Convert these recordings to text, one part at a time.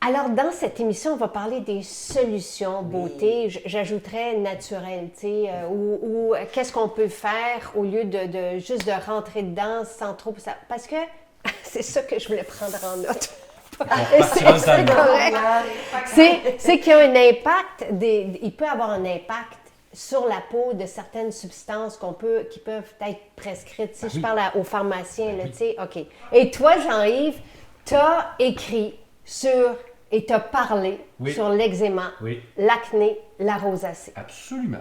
Alors, dans cette émission, on va parler des solutions beauté. J'ajouterais naturel, tu sais, ou qu'est-ce qu'on peut faire au lieu de juste de rentrer dedans sans trop... Parce que c'est ça que je voulais prendre en note. C'est correct. C'est qu'il y a un impact, il peut avoir un impact sur la peau de certaines substances qui peuvent être prescrites. Si je parle aux pharmaciens, tu sais, OK. Et toi, Jean-Yves, tu as écrit et tu as parlé sur l'eczéma, l'acné, la rosacée. Absolument.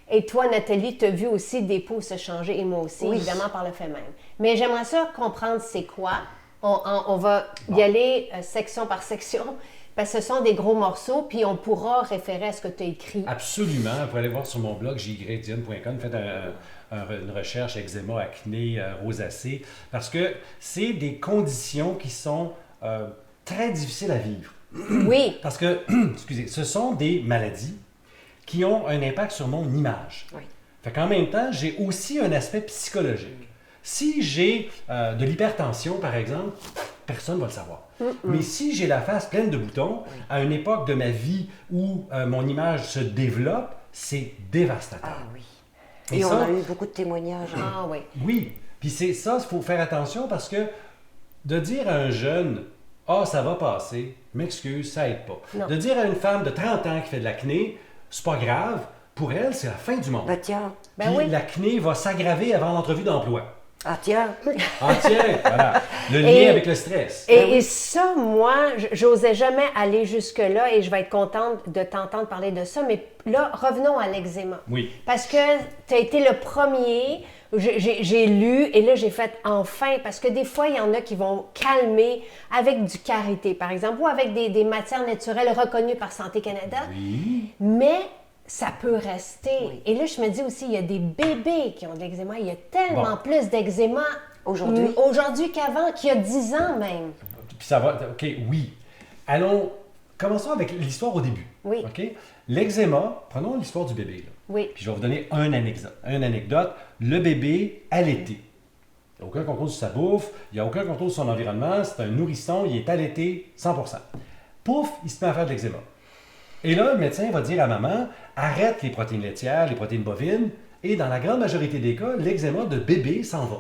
Et toi, Nathalie, tu as vu aussi des peaux se changer, et moi aussi, évidemment, par le fait même. Mais j'aimerais ça comprendre c'est quoi. On va y aller section par section, parce que ce sont des gros morceaux, puis on pourra référer à ce que tu as écrit. Absolument. Vous pouvez aller voir sur mon blog, jgredienne.com, faites une recherche eczéma, acné, rosacée, parce que c'est des conditions qui sont très difficiles à vivre. Oui. Parce que, excusez, ce sont des maladies qui ont un impact sur mon image. Oui. Fait qu'en même temps, j'ai aussi un aspect psychologique. Si j'ai de l'hypertension, par exemple, personne ne va le savoir. Mais si j'ai la face pleine de boutons, à une époque de ma vie où mon image se développe, c'est dévastateur. Ah oui. Et on a eu beaucoup de témoignages. Ah oui. Oui. Puis c'est ça, il faut faire attention parce que de dire à un jeune « Ah, ça va passer », m'excuse, ça aide pas. Non. De dire à une femme de 30 ans qui fait de l'acné, c'est pas grave, pour elle, c'est la fin du monde. Ben tiens. Puis l'acné va s'aggraver avant l'entrevue d'emploi. Ah tiens. Ah tiens, voilà. Le lien avec le stress. Et ça, moi, j'osais jamais aller jusque-là et je vais être contente de t'entendre parler de ça. Mais là, revenons à l'eczéma. Oui. Parce que tu as été le premier, j'ai lu et là, j'ai fait enfin. Parce que des fois, il y en a qui vont calmer avec du karité, par exemple, ou avec des matières naturelles reconnues par Santé Canada. Oui. Mais ça peut rester. Oui. Et là, je me dis aussi, il y a des bébés qui ont de l'eczéma. Il y a tellement plus d'eczéma aujourd'hui qu'avant, qu'il y a 10 ans même. Puis ça va, OK, oui. Commençons avec l'histoire au début. Oui. OK? L'eczéma, prenons l'histoire du bébé. Là. Oui. Puis je vais vous donner une anecdote. Le bébé, allaité. Il n'y a aucun contrôle sur sa bouffe, il n'y a aucun contrôle sur son environnement, c'est un nourrisson, il est allaité 100%. Pouf, il se met à faire de l'eczéma. Et là, le médecin va dire à maman, arrête les protéines laitières, les protéines bovines, et dans la grande majorité des cas, l'eczéma de bébé s'en va.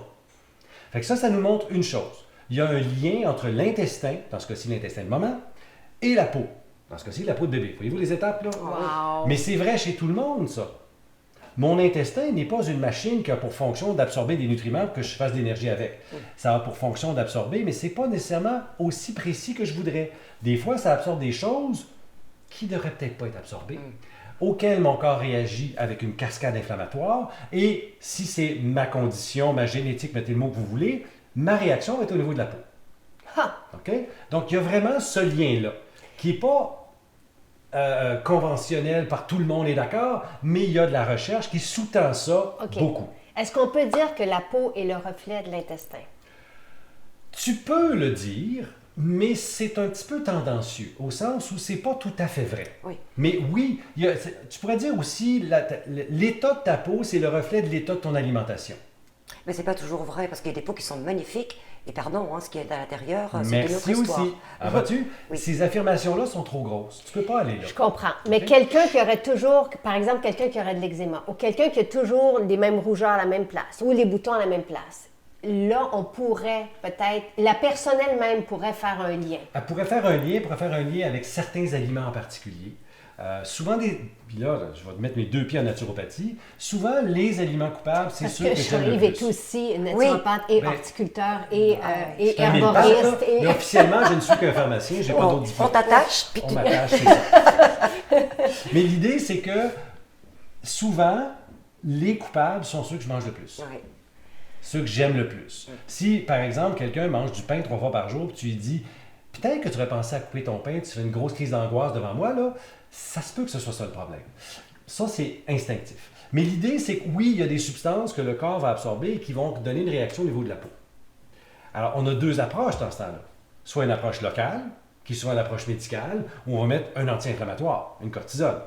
Fait que ça nous montre une chose. Il y a un lien entre l'intestin, dans ce cas-ci l'intestin de maman, et la peau. Dans ce cas-ci, la peau de bébé. Voyez-vous les étapes, là? Wow. Mais c'est vrai chez tout le monde, ça. Mon intestin n'est pas une machine qui a pour fonction d'absorber des nutriments pour que je fasse de l'énergie avec. Ça a pour fonction d'absorber, mais ce n'est pas nécessairement aussi précis que je voudrais. Des fois, ça absorbe des choses qui ne devraient peut-être pas être absorbées, auxquelles mon corps réagit avec une cascade inflammatoire. Et si c'est ma condition, ma génétique, mettez le mot que vous voulez, ma réaction va être au niveau de la peau. OK? Donc, il y a vraiment ce lien-là, qui n'est pas conventionnel par tout le monde est d'accord, mais il y a de la recherche qui sous-tend ça beaucoup. Est-ce qu'on peut dire que la peau est le reflet de l'intestin? Tu peux le dire, mais c'est un petit peu tendancieux, au sens où c'est pas tout à fait vrai. Oui. Mais oui, tu pourrais dire aussi, l'état de ta peau, c'est le reflet de l'état de ton alimentation. Mais c'est pas toujours vrai, parce qu'il y a des peaux qui sont magnifiques, et pardon, ce qui est à l'intérieur, c'est une autre Merci histoire. aussi. Ah, vois-tu, ces affirmations-là sont trop grosses. Tu peux pas aller là. Je comprends. Mais quelqu'un qui aurait toujours, par exemple, quelqu'un qui aurait de l'eczéma, ou quelqu'un qui a toujours les mêmes rougeurs à la même place, ou les boutons à la même place, là, on pourrait peut-être, la personne elle-même pourrait faire un lien. Elle pourrait faire un lien avec certains aliments en particulier. Souvent, puis là, je vais te mettre mes deux pieds en naturopathie. Souvent, les aliments coupables, c'est ceux que j'aime le Jean-Yves plus. est aussi naturopathe et horticulteur et Je suis un herboriste. mille-pattes, là, mais officiellement, je ne suis qu'un pharmacien, j'ai pas d'autres diplômes. On t'attache, puis On m'attache, c'est ça. Mais l'idée, c'est que souvent, les coupables sont ceux que je mange le plus. Oui. Ceux que j'aime le plus. Si, par exemple, quelqu'un mange du pain 3 fois par jour, puis tu lui dis, peut-être que tu aurais pensé à couper ton pain, tu fais une grosse crise d'angoisse devant moi, là, ça se peut que ce soit ça le problème. Ça, c'est instinctif. Mais l'idée, c'est que oui, il y a des substances que le corps va absorber et qui vont donner une réaction au niveau de la peau. Alors, on a deux approches dans ce temps-là. Soit une approche locale, qui est souvent l'approche médicale, où on va mettre un anti-inflammatoire, une cortisone.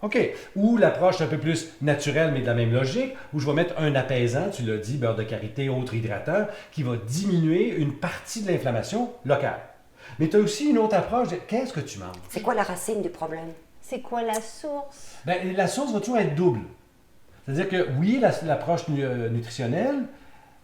OK. Ou l'approche un peu plus naturelle, mais de la même logique, où je vais mettre un apaisant, tu l'as dit, beurre de karité, autre hydratant, qui va diminuer une partie de l'inflammation locale. Mais tu as aussi une autre approche de qu'est-ce que tu manges? C'est quoi la racine du problème? C'est quoi la source? Ben, la source va toujours être double. C'est-à-dire que oui, l'approche nutritionnelle,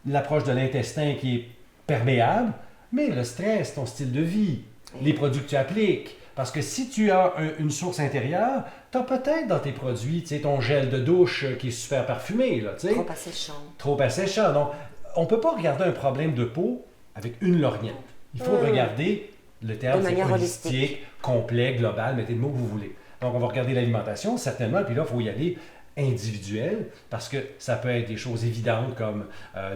l'approche de l'intestin qui est perméable, mais le stress, ton style de vie, les produits que tu appliques. Parce que si tu as une source intérieure, tu as peut-être dans tes produits, tu sais, ton gel de douche qui est super parfumé. Là, tu sais. Trop asséchant. Trop asséchant. Donc, on ne peut pas regarder un problème de peau avec une lorgnette. Il faut regarder le terme, c'est holistique, complet, global, mettez le mot que vous voulez. Donc, on va regarder l'alimentation, certainement, puis là, il faut y aller individuel, parce que ça peut être des choses évidentes comme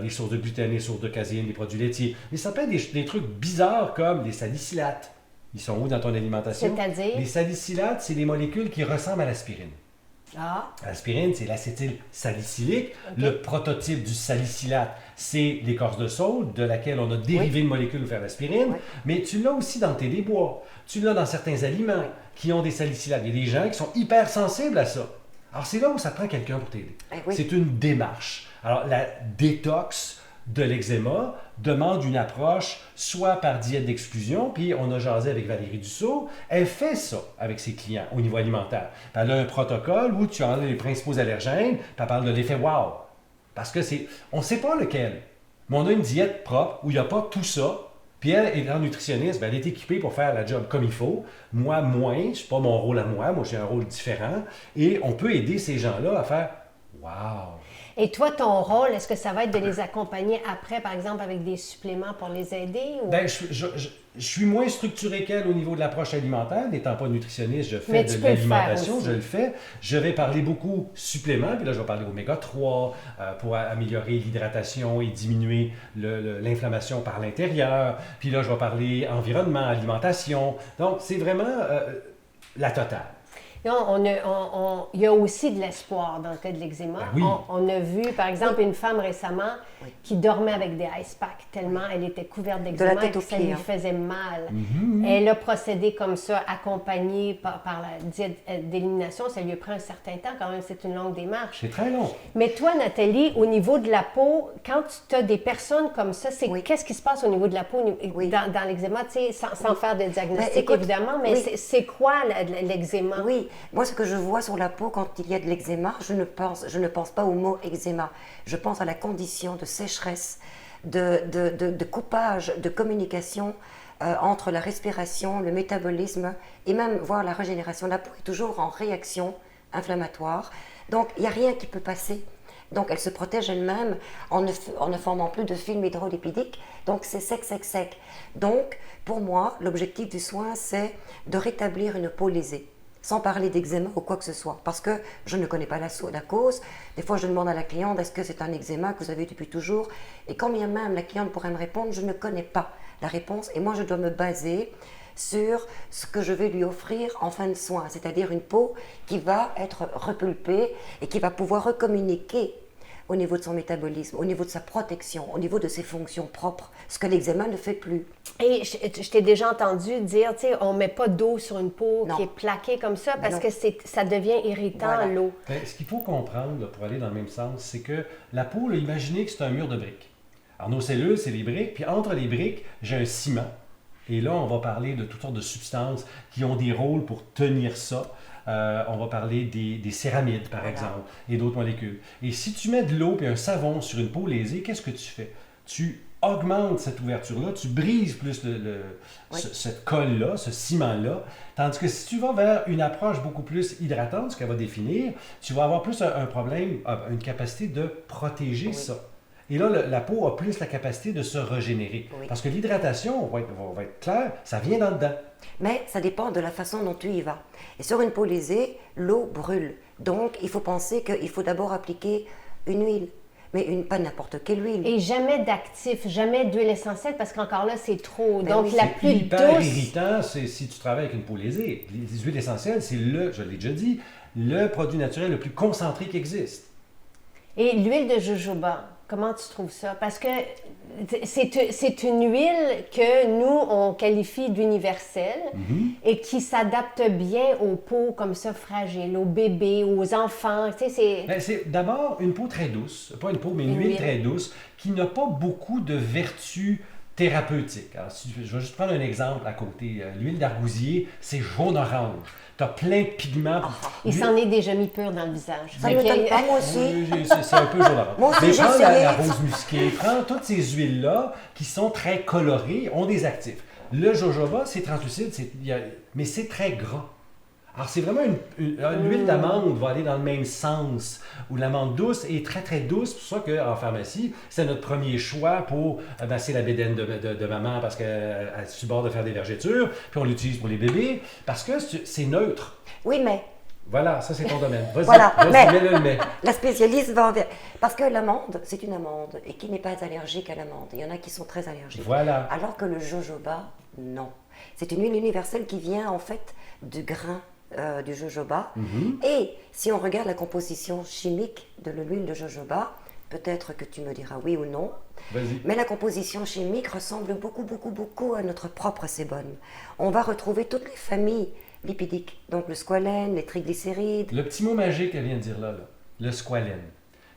les sources de gluten, les sources de caséine, les produits laitiers, mais ça peut être des trucs bizarres comme les salicylates. Ils sont où dans ton alimentation? C'est-à-dire? Les salicylates, c'est des molécules qui ressemblent à l'aspirine. Ah. L'aspirine, c'est l'acétylsalicylique. Le prototype du salicylate, c'est l'écorce de saule, de laquelle on a dérivé une molécule pour faire l'aspirine. Mais tu l'as aussi dans le thé des bois. Tu l'as dans certains aliments qui ont des salicylates. Il y a des gens qui sont hyper sensibles à ça. Alors, c'est là où ça prend quelqu'un pour t'aider. C'est une démarche. Alors, la détox de l'eczéma demande une approche soit par diète d'exclusion, puis on a jasé avec Valérie Dussault, elle fait ça avec ses clients au niveau alimentaire. Puis elle a un protocole où tu enlèves les principaux allergènes, puis elle parle de l'effet wow. Parce que on ne sait pas lequel, mais on a une diète propre où il n'y a pas tout ça. Puis elle, étant nutritionniste, ben, elle est équipée pour faire la job comme il faut. Moi, moins, c'est pas mon rôle à moi j'ai un rôle différent. Et on peut aider ces gens-là à faire wow. Et toi, ton rôle, est-ce que ça va être de les accompagner après, par exemple, avec des suppléments pour les aider? Ou... Ben, je suis moins structuré qu'elle au niveau de l'approche alimentaire. N'étant pas nutritionniste, je fais de l'alimentation, je le fais. Je vais parler beaucoup suppléments, puis là, je vais parler oméga 3 pour améliorer l'hydratation et diminuer l'inflammation par l'intérieur. Puis là, je vais parler environnement, alimentation. Donc, c'est vraiment la totale. Non, il y a aussi de l'espoir dans le cas de l'eczéma. Ben oui. On a vu, par exemple, une femme récemment qui dormait avec des ice packs tellement elle était couverte d'eczéma et que ça lui faisait mal. Elle a procédé comme ça, accompagnée par la diète d'élimination. Ça lui a pris un certain temps quand même, c'est une longue démarche. C'est très long. Mais toi, Nathalie, au niveau de la peau, quand tu as des personnes comme ça, qu'est-ce qui se passe au niveau de la peau dans l'eczéma, tu sais, sans faire de diagnostic évidemment, mais c'est quoi l'eczéma? Oui. Moi, ce que je vois sur la peau quand il y a de l'eczéma, je ne pense pas au mot eczéma. Je pense à la condition de sécheresse, de coupage, de communication entre la respiration, le métabolisme et même voir la régénération. La peau est toujours en réaction inflammatoire. Donc, il n'y a rien qui peut passer. Donc, elle se protège elle-même en ne formant plus de film hydrolipidique. Donc, c'est sec. Donc, pour moi, l'objectif du soin, c'est de rétablir une peau lésée. Sans parler d'eczéma ou quoi que ce soit, parce que je ne connais pas la cause. Des fois, je demande à la cliente, est-ce que c'est un eczéma que vous avez depuis toujours? Et quand bien même la cliente pourrait me répondre, je ne connais pas la réponse. Et moi, je dois me baser sur ce que je vais lui offrir en fin de soin, c'est-à-dire une peau qui va être repulpée et qui va pouvoir recommuniquer au niveau de son métabolisme, au niveau de sa protection, au niveau de ses fonctions propres, ce que l'eczéma ne fait plus. Et je t'ai déjà entendu dire, tu sais, on ne met pas d'eau sur une peau qui est plaquée comme ça parce que ça devient irritant, l'eau. Ce qu'il faut comprendre, là, pour aller dans le même sens, c'est que la peau, là, imaginez que c'est un mur de briques. Alors, nos cellules, c'est les briques, puis entre les briques, j'ai un ciment. Et là, on va parler de toutes sortes de substances qui ont des rôles pour tenir ça. On va parler des céramides, par exemple, et d'autres molécules. Et si tu mets de l'eau et un savon sur une peau lésée, qu'est-ce que tu fais? Tu augmentes cette ouverture-là, tu brises plus cette colle-là, ce ciment-là. Tandis que si tu vas vers une approche beaucoup plus hydratante, ce qu'elle va définir, tu vas avoir plus un problème, une capacité de protéger ça. Et là, la peau a plus la capacité de se régénérer. Parce que l'hydratation, on va être clair, ça vient dans le dedans. Mais ça dépend de la façon dont tu y vas. Et sur une peau lésée, l'eau brûle. Donc, il faut penser qu'il faut d'abord appliquer une huile. Mais pas n'importe quelle huile. Et jamais d'actif, jamais d'huile essentielle, parce qu'encore là, c'est trop. Ben donc, la plus douce... C'est hyper irritant si tu travailles avec une peau lésée. Les huiles essentielles, c'est je l'ai déjà dit, le produit naturel le plus concentré qui existe. Et l'huile de jojoba, comment tu trouves ça? Parce que c'est une huile que nous, on qualifie d'universelle et qui s'adapte bien aux peaux comme ça fragiles, aux bébés, aux enfants. Tu sais, c'est d'abord une peau très douce, pas une peau, mais une huile très douce qui n'a pas beaucoup de vertus thérapeutique. Alors, je vais juste prendre un exemple à côté. L'huile d'argousier, c'est jaune-orange. Tu as plein de pigments. Il s'en est déjà mis pur dans le visage. Ça ne m'étonne pas, moi aussi. Oui, c'est un peu jaune-orange. Moi aussi, Mais j'ai prends essayé. la rose musquée, prends toutes ces huiles-là qui sont très colorées, ont des actifs. Le jojoba, c'est translucide, mais c'est très gras. Alors, c'est vraiment l'huile d'amande va aller dans le même sens, où l'amande douce est très, très douce. C'est pour ça qu'en pharmacie, c'est notre premier choix pour masser la bédaine de maman parce qu'elle est sur le bord de faire des vergetures. Puis on l'utilise pour les bébés parce que c'est neutre. Oui, mais Voilà, ça, c'est ton domaine. Vas-y, Voilà, mais- mets-le, le mets. la spécialiste va envers. Parce que l'amande, c'est une amande. Et qui n'est pas allergique à l'amande? Il y en a qui sont très allergiques. Voilà. Alors que le jojoba, non. C'est une huile universelle qui vient en fait du grain du jojoba. Et si on regarde la composition chimique de l'huile de jojoba, peut-être que tu me diras oui ou non, Vas-y. mais la composition chimique ressemble beaucoup, beaucoup, beaucoup à notre propre sébum. On va retrouver toutes les familles lipidiques, donc le squalène, les triglycérides. Le petit mot magique qu'elle vient de dire là, le squalène.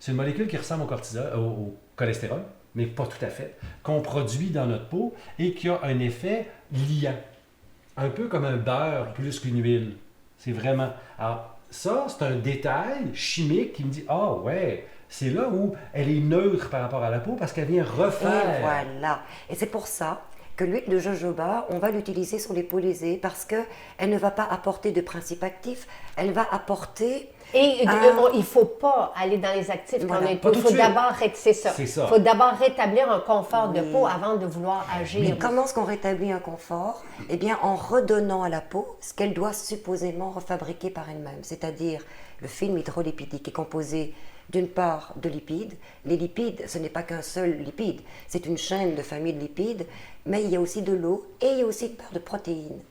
C'est une molécule qui ressemble au cortisol, au cholestérol, mais pas tout à fait, qu'on produit dans notre peau et qui a un effet liant. Un peu comme un beurre plus qu'une huile. C'est vraiment... Alors, ça, c'est un détail chimique qui me dit « Ah ouais, c'est là où elle est neutre par rapport à la peau parce qu'elle vient refaire. Et voilà. Et c'est pour ça que l'huile de jojoba, on va l'utiliser sur les peaux lésées parce qu'elle ne va pas apporter de principe actif, elle va apporter... Et il ne faut pas aller dans les actifs quand Voilà. on est Pas peau. tout Il de faut suite. d'abord C'est ça. faut d'abord rétablir un confort de Oui. peau avant de vouloir agir. Mais comment est-ce qu'on rétablit un confort? Eh bien, en redonnant à la peau ce qu'elle doit supposément refabriquer par elle-même. C'est-à-dire, le film hydrolipidique est composé d'une part de lipides. Les lipides, ce n'est pas qu'un seul lipide, c'est une chaîne de famille de lipides, mais il y a aussi de l'eau et il y a aussi une part de protéines.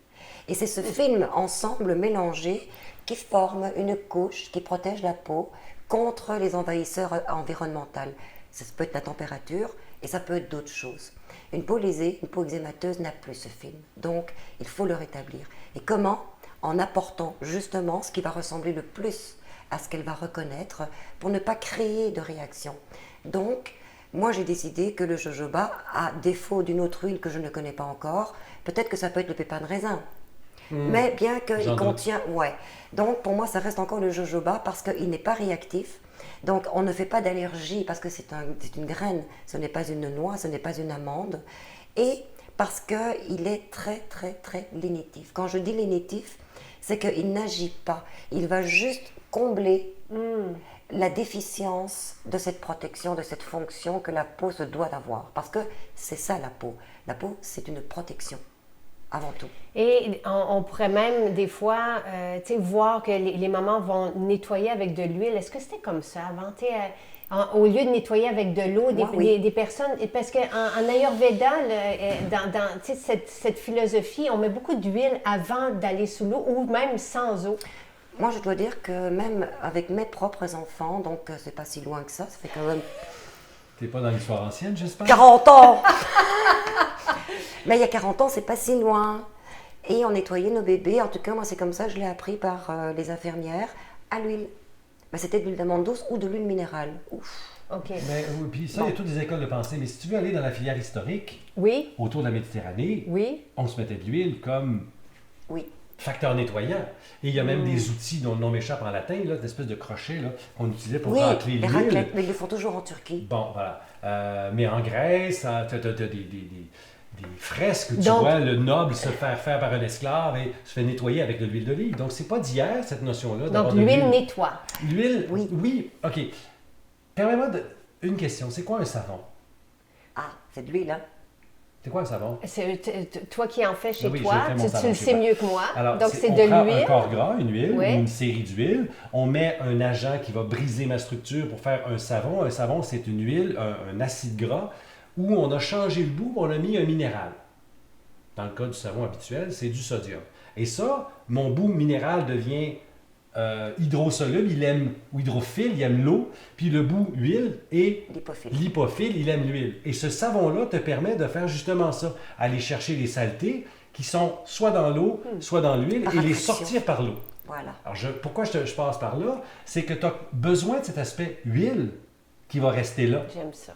Et c'est ce film ensemble mélangé qui forme une couche qui protège la peau contre les envahisseurs environnementaux. Ça peut être la température et ça peut être d'autres choses. Une peau lésée, une peau eczémateuse n'a plus ce film. Donc, il faut le rétablir. Et comment? En apportant justement ce qui va ressembler le plus à ce qu'elle va reconnaître pour ne pas créer de réaction. Donc, moi j'ai décidé que le jojoba, à défaut d'une autre huile que je ne connais pas encore, peut-être que ça peut être le pépin de raisin. Mais bien qu'il J'en doute. contient... Ouais. Donc, pour moi, ça reste encore le jojoba parce qu'il n'est pas réactif. Donc, on ne fait pas d'allergie parce que c'est une graine. Ce n'est pas une noix, ce n'est pas une amande. Et parce qu'il est très, très, très lénitif. Quand je dis lénitif, c'est qu'il n'agit pas. Il va juste combler la déficience de cette protection, de cette fonction que la peau se doit d'avoir. Parce que c'est ça la peau. La peau, c'est une protection. Avant tout. Et on pourrait même des fois voir que les mamans vont nettoyer avec de l'huile. Est-ce que c'était comme ça avant? Au lieu de nettoyer avec de l'eau, Oui. des personnes... Parce qu'en Ayurveda, dans cette philosophie, on met beaucoup d'huile avant d'aller sous l'eau ou même sans eau. Moi, je dois dire que même avec mes propres enfants, donc c'est pas si loin que ça fait quand même T'es pas dans l'histoire ancienne, j'espère? 40 ans! Mais il y a 40 ans, c'est pas si loin. Et on nettoyait nos bébés, en tout cas, moi, c'est comme ça, je l'ai appris par les infirmières, à l'huile. Ben, c'était de l'huile d'amande douce ou de l'huile minérale. Ouf! OK. Mais, oui, puis ça, il y a toutes des écoles de pensée. Mais si tu veux aller dans la filière historique, Oui, autour de la Méditerranée, oui. on se mettait de l'huile comme Oui. facteur nettoyant. Et il y a même des outils dont le nom m'échappe en latin, là, une espèce de crochet là, qu'on utilisait pour Oui, racler les l'huile. raclettes, mais ils le font toujours en Turquie. Bon, voilà. Mais en Grèce, tu as des fresques où tu Donc- vois le noble se faire faire par un esclave et se fait nettoyer avec de l'huile d'olive. Donc, c'est pas d'hier, cette notion-là. Donc, d'avoir de l'huile nettoie. L'huile, Oui. oui. OK. Permets-moi une question. C'est quoi un savon? Ah, c'est de l'huile, hein? C'est quoi un savon? Toi qui en fais chez Oui, toi, je fais mon tu savon le chez sais moi. mieux que moi. Alors, Donc, c'est on de prend un l'huile. corps gras, une huile, Oui. ou une série d'huiles. On met un agent qui va briser ma structure pour faire un savon. Un savon, c'est une huile, un acide gras, où on a changé le bout, on a mis un minéral. Dans le cas du savon habituel, c'est du sodium. Et ça, mon bout minéral devient hydrosoluble, ou hydrophile, il aime l'eau, puis le bout huile est Lipophile. lipophile, il aime l'huile. Et ce savon-là te permet de faire justement ça, aller chercher les saletés qui sont soit dans l'eau, soit dans l'huile, Par et les attraction. sortir par l'eau. Voilà. Alors, pourquoi je passe par là? C'est que tu as besoin de cet aspect huile qui va rester là. J'aime ça.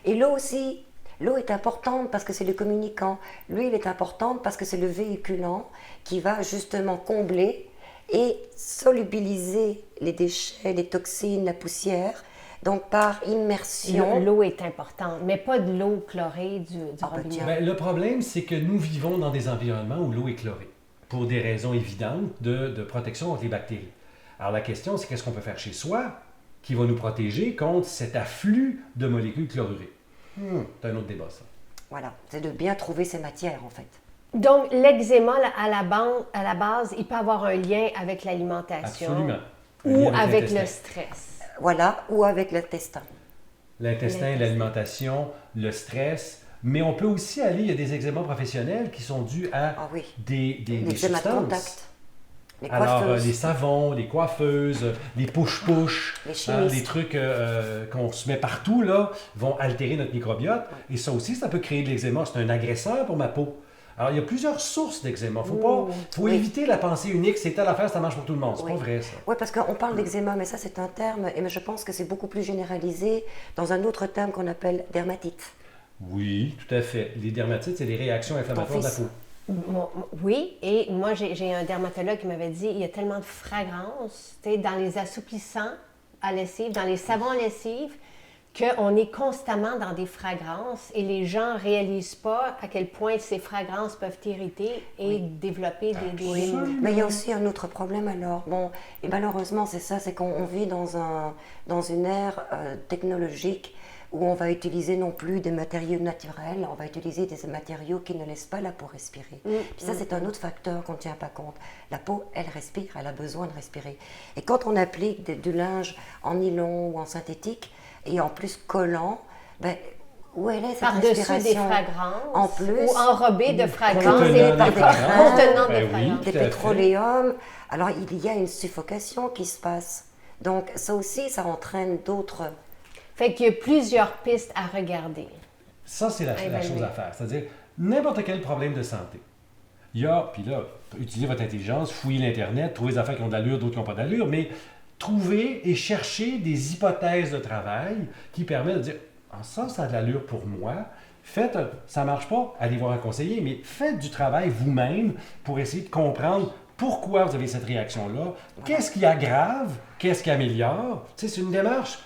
Et l'eau aussi, L'eau est importante parce que c'est le communicant. L'huile est importante parce que c'est le véhiculant qui va justement combler et solubiliser les déchets, les toxines, la poussière. Donc par immersion. L'eau est importante, mais pas de l'eau chlorée du robinet. tiens. Ben, le problème, c'est que nous vivons dans des environnements où l'eau est chlorée, pour des raisons évidentes de protection contre les bactéries. Alors la question, c'est qu'est-ce qu'on peut faire chez soi qui va nous protéger contre cet afflux de molécules chlorurées? C'est un autre débat, ça. Voilà, c'est de bien trouver ces matières en fait. Donc, l'eczéma, là, à la base, il peut avoir un lien avec l'alimentation. Absolument. Un Ou lien avec l'intestin. le stress. Voilà, ou avec l'intestin. L'intestin, l'alimentation, le stress. Mais on peut aussi aller, il y a des eczémas professionnels qui sont dus à Ah oui. des L'eczéma de substances. contact. Les Alors, coiffeuses. les savons, les coiffeuses, les push-push, Les chimistes. les trucs qu'on se met partout, là, vont altérer notre microbiote. Et ça aussi, ça peut créer de l'eczéma. C'est un agresseur pour ma peau. Alors, il y a plusieurs sources d'eczéma. Faut Oui. éviter la pensée unique, c'est telle affaire, ça marche pour tout le monde. C'est Oui. pas vrai, ça. Oui, parce qu'on parle d'eczéma, mais ça c'est un terme, mais je pense que c'est beaucoup plus généralisé dans un autre terme qu'on appelle dermatite. Oui, tout à fait. Les dermatites, c'est des réactions inflammatoires de la fils. peau. Oui, et moi, j'ai un dermatologue qui m'avait dit il y a tellement de fragrances, tu sais, dans les assouplissants à lessive, dans les savons à lessive, qu'on est constamment dans des fragrances et les gens ne réalisent pas à quel point ces fragrances peuvent irriter et développer des Mais il y a aussi un autre problème alors. Bon, et malheureusement c'est ça, c'est qu'on vit dans une ère technologique où on va utiliser non plus des matériaux naturels, on va utiliser des matériaux qui ne laissent pas la peau respirer. Puis ça, c'est un autre facteur qu'on ne tient pas compte. La peau, elle respire, elle a besoin de respirer. Et quand on applique du linge en nylon ou en synthétique, et en plus collant, ben, où elle est cette par-dessus respiration? des fragrances En plus, ou enrobées de fragrances Contenant et des fragrances. contenant Ben des oui. fragrances. des Tout à fait. pétroléums. Alors, il y a une suffocation qui se passe. Donc, ça aussi, ça entraîne d'autres... Fait qu'il y a plusieurs pistes à regarder. Ça, c'est la Évaluer. chose à faire. C'est-à-dire, n'importe quel problème de santé. Il y a, puis là, utilisez votre intelligence, fouillez l'Internet, trouvez des affaires qui ont de l'allure, d'autres qui n'ont pas d'allure, mais trouvez et cherchez des hypothèses de travail qui permettent de dire ah, ça a de l'allure pour moi. Faites, ça ne marche pas, allez voir un conseiller, mais faites du travail vous-même pour essayer de comprendre pourquoi vous avez cette réaction-là, qu'est-ce qui aggrave, qu'est-ce qui améliore. Tu sais, c'est une démarche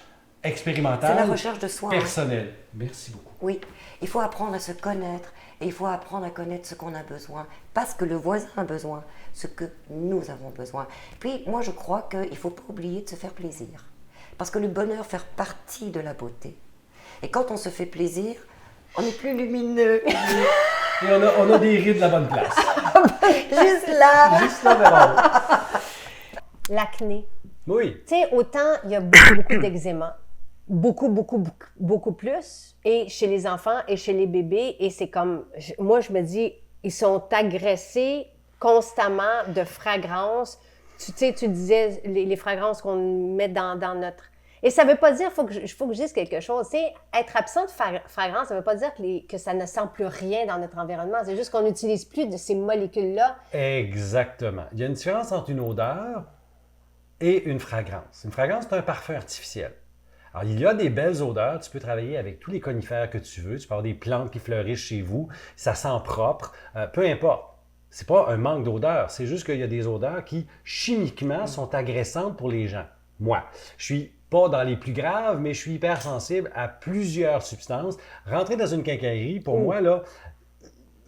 expérimentale, C'est la recherche de soi. Hein. personnelle. Merci beaucoup. Oui, il faut apprendre à se connaître et il faut apprendre à connaître ce qu'on a besoin. Pas ce que le voisin a besoin, ce que nous avons besoin. Puis, moi, je crois qu'il ne faut pas oublier de se faire plaisir. Parce que le bonheur fait partie de la beauté. Et quand on se fait plaisir, on est plus lumineux. Et on a des rides de la bonne place. Juste là. Juste là, Véron. L'acné. Oui. Tu sais, autant il y a beaucoup d'eczéma, beaucoup plus, et chez les enfants et chez les bébés, et c'est comme, moi je me dis, ils sont agressés constamment de fragrances. Tu sais, tu disais les fragrances qu'on met dans notre... Et ça ne veut pas dire, faut que je dise quelque chose, tu sais, être absent de fragrance, ça ne veut pas dire que ça ne sent plus rien dans notre environnement, c'est juste qu'on n'utilise plus de ces molécules-là. Exactement. Il y a une différence entre une odeur et une fragrance. Une fragrance, c'est un parfum artificiel. Alors, il y a des belles odeurs. Tu peux travailler avec tous les conifères que tu veux. Tu peux avoir des plantes qui fleurissent chez vous. Ça sent propre. Peu importe. C'est pas un manque d'odeur. C'est juste qu'il y a des odeurs qui, chimiquement, sont agressantes pour les gens. Moi, je suis pas dans les plus graves, mais je suis hypersensible à plusieurs substances. Rentrer dans une quincaillerie, pour moi, là,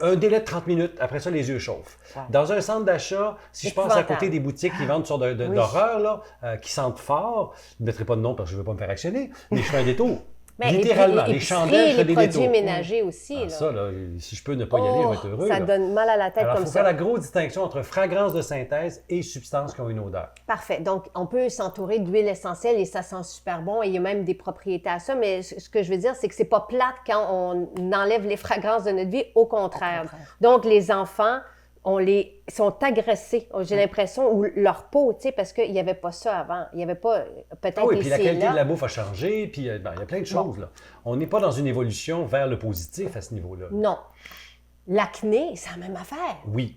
un délai de 30 minutes, après ça, les yeux chauffent. Wow. Dans un centre d'achat, si je passe à Épouvantable. côté des boutiques qui vendent une sorte d'horreur, là, qui sentent fort, je ne mettrai pas de nom parce que je ne veux pas me faire actionner, mais je fais un détour. Ben, Littéralement, les les chandelles, je fais les des produits détours. ménagers aussi. Ah, là. ça, là, si je peux ne pas y aller, je vais être heureux. Ça là. donne mal à la tête Alors, il comme faut ça. faire la grosse distinction entre fragrance de synthèse et substances qui ont une odeur. Parfait. Donc, on peut s'entourer d'huile essentielle et ça sent super bon et il y a même des propriétés à ça. Mais ce que je veux dire, c'est que c'est pas plate quand on enlève les fragrances de notre vie. Au contraire. Au contraire. Donc, les enfants, sont agressés. J'ai l'impression, ou leur peau, tu sais, parce qu'il n'y avait pas ça avant. Il n'y avait pas, peut-être Ah oui, ici puis la et qualité là. de la bouffe a changé, puis ben, il y a plein de choses. Là. On n'est pas dans une évolution vers le positif à ce niveau-là. Non. l'acné, c'est la même affaire. Oui.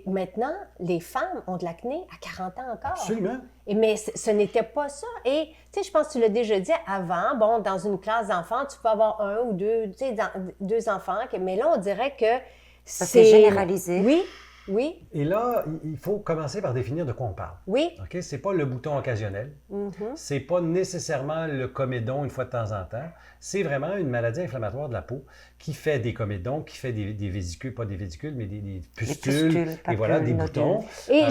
Maintenant, les femmes ont de l'acné à 40 ans encore. Absolument. Mais ce n'était pas ça. Et, tu sais, je pense que tu l'as déjà dit avant, bon, dans une classe d'enfants, tu peux avoir un ou deux, tu sais, deux enfants, mais là, on dirait que Ça s'est généralisé. Oui, oui, Et là, il faut commencer par définir de quoi on parle. oui. OK? C'est pas le bouton occasionnel. C'est pas nécessairement le comédon une fois de temps en temps. C'est vraiment une maladie inflammatoire de la peau qui fait des comédons, qui fait des vésicules, pas des vésicules, mais des pustules, et voilà, des boutons. Et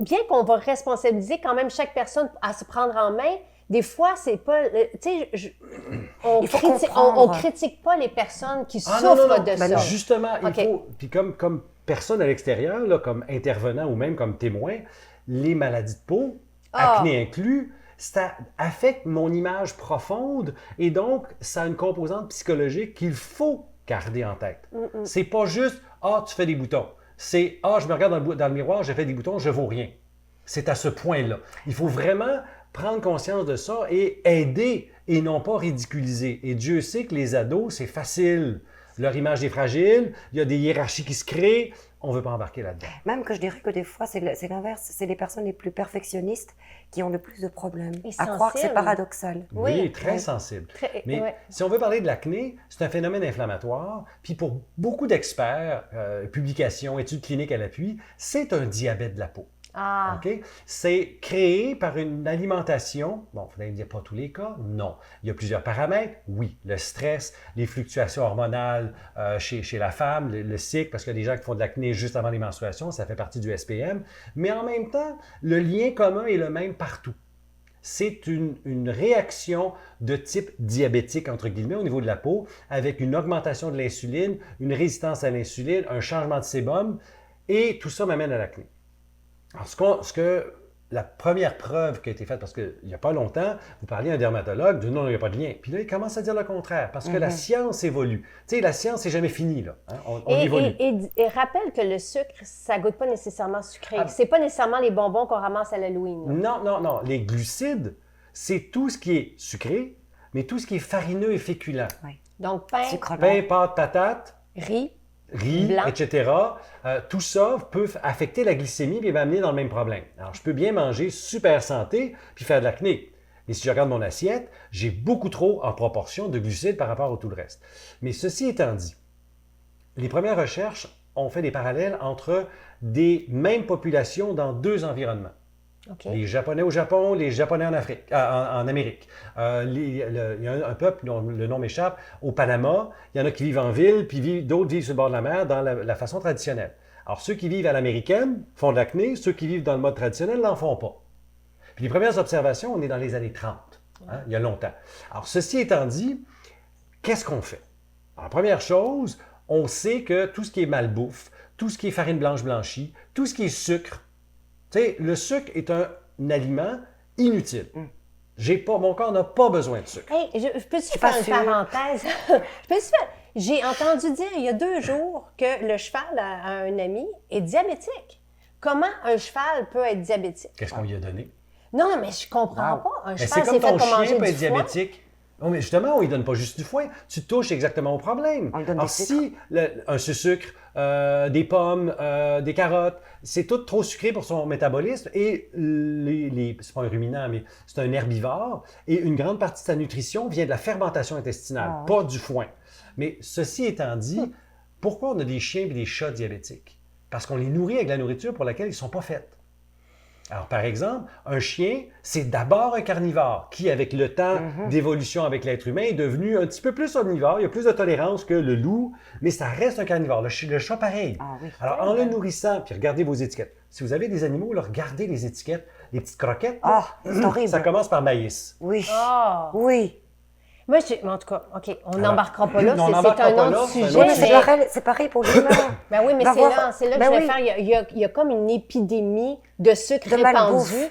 bien qu'on va responsabiliser quand même chaque personne à se prendre en main, des fois, c'est pas... Tu sais, on Il faut comprendre. on critique pas les personnes qui Ah souffrent non, non, non. de Ben ça. justement, il OK. faut... Puis comme personne à l'extérieur, là, comme intervenant ou même comme témoin, les maladies de peau, acné inclus, ça affecte mon image profonde et donc ça a une composante psychologique qu'il faut garder en tête. C'est pas juste « Ah, tu fais des boutons ». C'est « Ah, je me regarde dans le miroir, j'ai fait des boutons, je vaux rien ». C'est à ce point-là. Il faut vraiment prendre conscience de ça et aider et non pas ridiculiser. Et Dieu sait que les ados, c'est facile. Leur image est fragile, il y a des hiérarchies qui se créent, on ne veut pas embarquer là-dedans. Même que je dirais que des fois, c'est l'inverse. C'est les personnes les plus perfectionnistes qui ont le plus de problèmes. Et À croire que c'est sensibles. paradoxal. Oui, très sensible. Mais ouais. si on veut parler de l'acné, c'est un phénomène inflammatoire. Puis pour beaucoup d'experts, publications, études cliniques à l'appui, c'est un diabète de la peau. Ah, OK? C'est créé par une alimentation. Bon, vous allez me dire pas tous les cas. Non. Il y a plusieurs paramètres. Oui, le stress, les fluctuations hormonales chez la femme, le cycle, parce qu'il y a des gens qui font de l'acné juste avant les menstruations, ça fait partie du SPM. Mais en même temps, le lien commun est le même partout. C'est une réaction de type diabétique, entre guillemets, au niveau de la peau, avec une augmentation de l'insuline, une résistance à l'insuline, un changement de sébum, et tout ça m'amène à l'acné. Alors, la première preuve qui a été faite, parce qu'il n'y a pas longtemps, vous parliez à un dermatologue, dit non, il n'y a pas de lien. Puis là, il commence à dire le contraire, parce que la science évolue. Tu sais, la science, c'est jamais fini, là. Hein? On évolue. Et rappelle que le sucre, ça goûte pas nécessairement sucré. C'est pas nécessairement les bonbons qu'on ramasse à l'Halloween. là. Non, non, non. Les glucides, c'est tout ce qui est sucré, mais tout ce qui est farineux et féculent. Donc, pain, Sucre Pain, blanc. pâte, patate, riz, riz, Blanc. etc. Tout ça peut affecter la glycémie et m'amener dans le même problème. Alors, je peux bien manger super santé puis faire de l'acné. Et si je regarde mon assiette, j'ai beaucoup trop en proportion de glucides par rapport à tout le reste. Mais ceci étant dit, les premières recherches ont fait des parallèles entre des mêmes populations dans deux environnements. OK. Les Japonais au Japon, les Japonais en Afrique, en Amérique. Il y a un peuple dont le nom m'échappe, au Panama. Il y en a qui vivent en ville, puis d'autres vivent sur le bord de la mer dans la façon traditionnelle. Alors, ceux qui vivent à l'américaine font de l'acné, ceux qui vivent dans le mode traditionnel n'en font pas. Puis les premières observations, on est dans les années 30, hein, il y a longtemps. Alors, ceci étant dit, qu'est-ce qu'on fait? Alors, première chose, on sait que tout ce qui est malbouffe, tout ce qui est farine blanche blanchie, tout ce qui est sucre, tu sais, le sucre est un aliment inutile. Mon corps n'a pas besoin de sucre. Hey, je peux-tu pas faire une sûre. parenthèse? J'ai entendu dire il y a 2 jours que le cheval à un ami est diabétique. Comment un cheval peut être diabétique? Qu'est-ce qu'on lui a donné? Non, non, mais je comprends pas. Un Mais cheval, c'est comme c'est fait ton pour manger chien peut du être foin. diabétique. Non, mais justement, on ne lui donne pas juste du foin. Tu touches exactement au problème. On lui donne Alors, des si un sucre, des pommes, des carottes, c'est tout trop sucré pour son métabolisme et c'est pas un ruminant, mais c'est un herbivore et une grande partie de sa nutrition vient de la fermentation intestinale, pas du foin. Mais ceci étant dit, pourquoi on a des chiens et des chats diabétiques? Parce qu'on les nourrit avec la nourriture pour laquelle ils ne sont pas faits. Alors, par exemple, un chien, c'est d'abord un carnivore qui, avec le temps d'évolution avec l'être humain, est devenu un petit peu plus omnivore. Il y a plus de tolérance que le loup, mais ça reste un carnivore. Le chat, pareil. Ah oui. Alors, en le nourrissant, puis regardez vos étiquettes. Si vous avez des animaux, là, regardez les étiquettes, les petites croquettes. là. Ah, c'est horrible. Ça commence par maïs. Oui. Ah! Oui. Moi, en tout cas, OK, on Alors, n'embarquera pas là. on C'est n'embarquera un pas autre là, c'est un sujet. autre Mais sujet. c'est pareil pour l'humain. Ben oui, mais D'avoir- c'est là que Ben je vais oui. faire. Il y a comme une épidémie de sucre De répandu. malbouffe.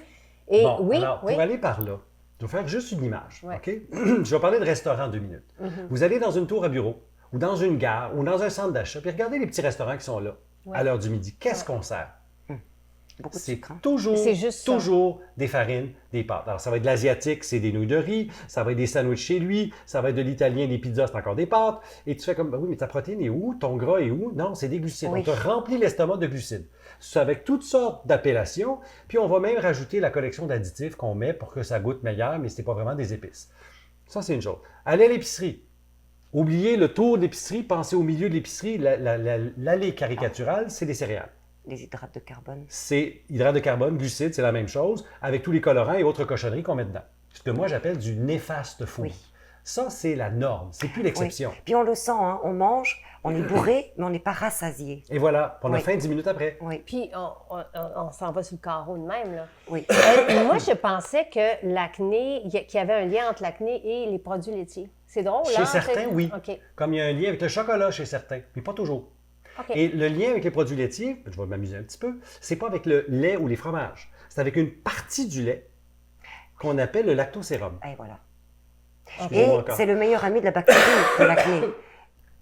Et Bon, oui, alors, oui. pour aller par là, je vais faire juste une image. Ouais. OK? Je vais parler de restaurant 2 minutes. Vous allez dans une tour à bureau, ou dans une gare, ou dans un centre d'achat, puis regardez les petits restaurants qui sont là, à l'heure du midi. Qu'est-ce qu'on sert? Beaucoup de c'est sucre. Hein. toujours, C'est juste ça. toujours des farines, des pâtes. Alors, ça va être de l'asiatique, c'est des nouilles de riz, ça va être des sandwichs chez lui, ça va être de l'italien, des pizzas, c'est encore des pâtes. Et tu fais comme, oui, mais ta protéine est où? Ton gras est où? Non, c'est des glucides. Oui. On te remplit l'estomac de glucides. C'est avec toutes sortes d'appellations, puis on va même rajouter la collection d'additifs qu'on met pour que ça goûte meilleur, mais ce n'est pas vraiment des épices. Ça, c'est une chose. Allez à l'épicerie. Oubliez le tour de l'épicerie, pensez au milieu de l'épicerie. L'allée caricaturale, c'est des céréales. Les hydrates de carbone. C'est hydrates de carbone, glucides, c'est la même chose, avec tous les colorants et autres cochonneries qu'on met dedans. Ce que moi, j'appelle du néfaste food. Oui. Ça, c'est la norme, c'est plus l'exception. Oui. Puis on le sent, hein, on mange, on est bourré, mais on n'est pas rassasié. Et voilà, on a Oui. faim 10 minutes après. Oui, Puis on s'en va sur le carreau de même, là. oui. Moi, je pensais que l'acné, qu'il y avait un lien entre l'acné et les produits laitiers. C'est drôle, Chez hein? certains, oui. OK. Comme il y a un lien avec le chocolat chez certains, mais pas toujours. OK. Et le lien avec les produits laitiers, je vais m'amuser un petit peu, c'est pas avec le lait ou les fromages. C'est avec une partie du lait qu'on appelle le lactosérum. Et voilà. Et Excusez-moi encore. c'est le meilleur ami de la bactérie, de l'acné.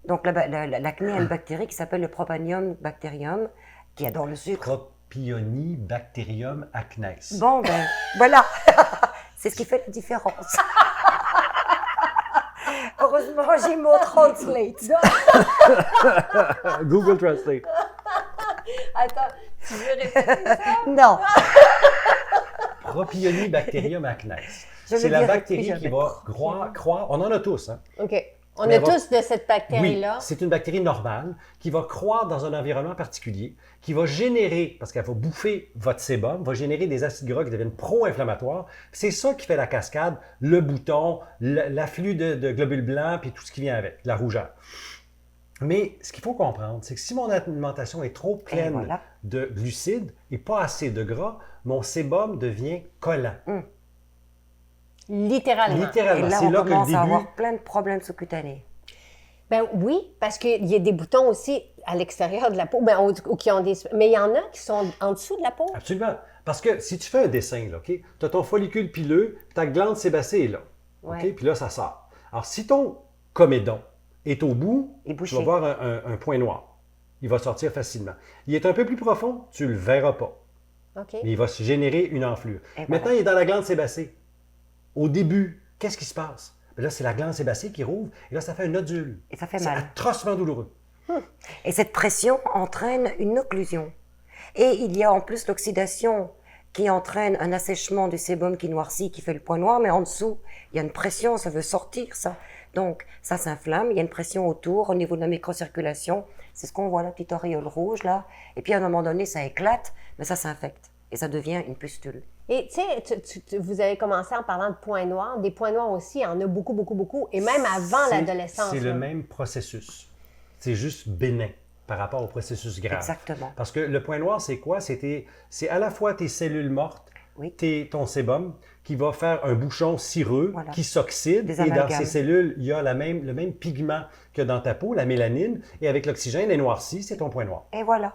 Donc l'acné a une bactérie qui s'appelle le Propanium bacterium, qui adore le sucre. Propionibacterium acnes. Bon, ben, voilà. C'est ce qui fait la différence. Heureusement, j'ai mon translate. Google Translate. Attends, tu veux répéter ça? Non. Propionibacterium acnes. Je C'est le la dirai bactérie plus qui jamais. va croire, on en a tous, hein? OK. On Mais a elle va- tous de cette Oui, bactérie-là. c'est une bactérie normale qui va croître dans un environnement particulier, qui va générer, parce qu'elle va bouffer votre sébum, va générer des acides gras qui deviennent pro-inflammatoires. C'est ça qui fait la cascade, le bouton, l'afflux de globules blancs, puis tout ce qui vient avec, la rougeur. Mais ce qu'il faut comprendre, c'est que si mon alimentation est trop pleine voilà. de glucides et pas assez de gras, mon sébum devient collant. Littéralement. Et Littéralement, là, c'est on là que le commence début... à avoir plein de problèmes sous-cutanés. Ben oui, parce qu'il y a des boutons aussi à l'extérieur de la peau, ben, ou qui ont des... Mais il y en a qui sont en dessous de la peau. Absolument. Parce que si tu fais un dessin, là, OK, tu as ton follicule pileux, puis ta glande sébacée est là. OK? Ouais. Puis là, ça sort. Alors, si ton comédon est au bout, Il est tu bouché. vas voir un point noir. Il va sortir facilement. Il est un peu plus profond, tu ne le verras pas. OK. Mais il va se générer une enflure. Et voilà. Maintenant, il est dans la glande sébacée. Au début, qu'est-ce qui se passe? Ben là, c'est la glande sébacée qui rouvre, et là, ça fait un nodule. Et ça fait C'est mal. atrocement douloureux. Et cette pression entraîne une occlusion. Et il y a en plus l'oxydation qui entraîne un assèchement du sébum qui noircit, qui fait le point noir, mais en dessous, il y a une pression, ça veut sortir, ça. Donc, ça s'inflamme, il y a une pression autour, au niveau de la microcirculation. C'est ce qu'on voit, la petite auréole rouge, là. Et puis, à un moment donné, ça éclate, mais ça s'infecte. Et ça devient une pustule. Et tu sais, vous avez commencé en parlant de points noirs. Des points noirs aussi, il y en a beaucoup, beaucoup, beaucoup. Et même avant C'est- l'adolescence. C'est le là. même processus. C'est juste bénin par rapport au processus grave. Exactement. Parce que le point noir, c'est quoi? C'est à la fois tes cellules mortes, Oui. ton sébum, qui va faire un bouchon cireux Voilà. qui s'oxyde. Des Et dans amalgames. ces cellules, il y a le même pigment que dans ta peau, la mélanine. Et avec l'oxygène, elle noircit, c'est ton point noir. Et voilà.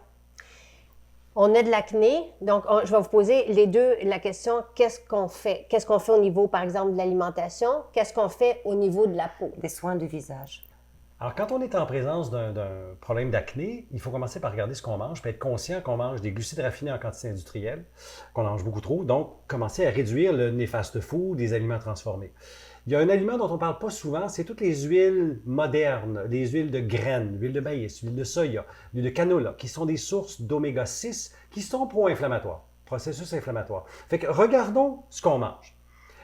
On a de l'acné, donc je vais vous poser les deux la question, qu'est-ce qu'on fait? Qu'est-ce qu'on fait au niveau, par exemple, de l'alimentation? Qu'est-ce qu'on fait au niveau de la peau? Des soins du visage. Alors, quand on est en présence d'un problème d'acné, il faut commencer par regarder ce qu'on mange, puis être conscient qu'on mange des glucides raffinés en quantité industrielle, qu'on en mange beaucoup trop, donc commencer à réduire le néfaste food, des aliments transformés. Il y a un aliment dont on ne parle pas souvent, c'est toutes les huiles modernes, les huiles de graines, l'huile de maïs, l'huile de soya, l'huile de canola, qui sont des sources d'oméga 6 qui sont pro-inflammatoires, processus inflammatoire. Fait que regardons ce qu'on mange.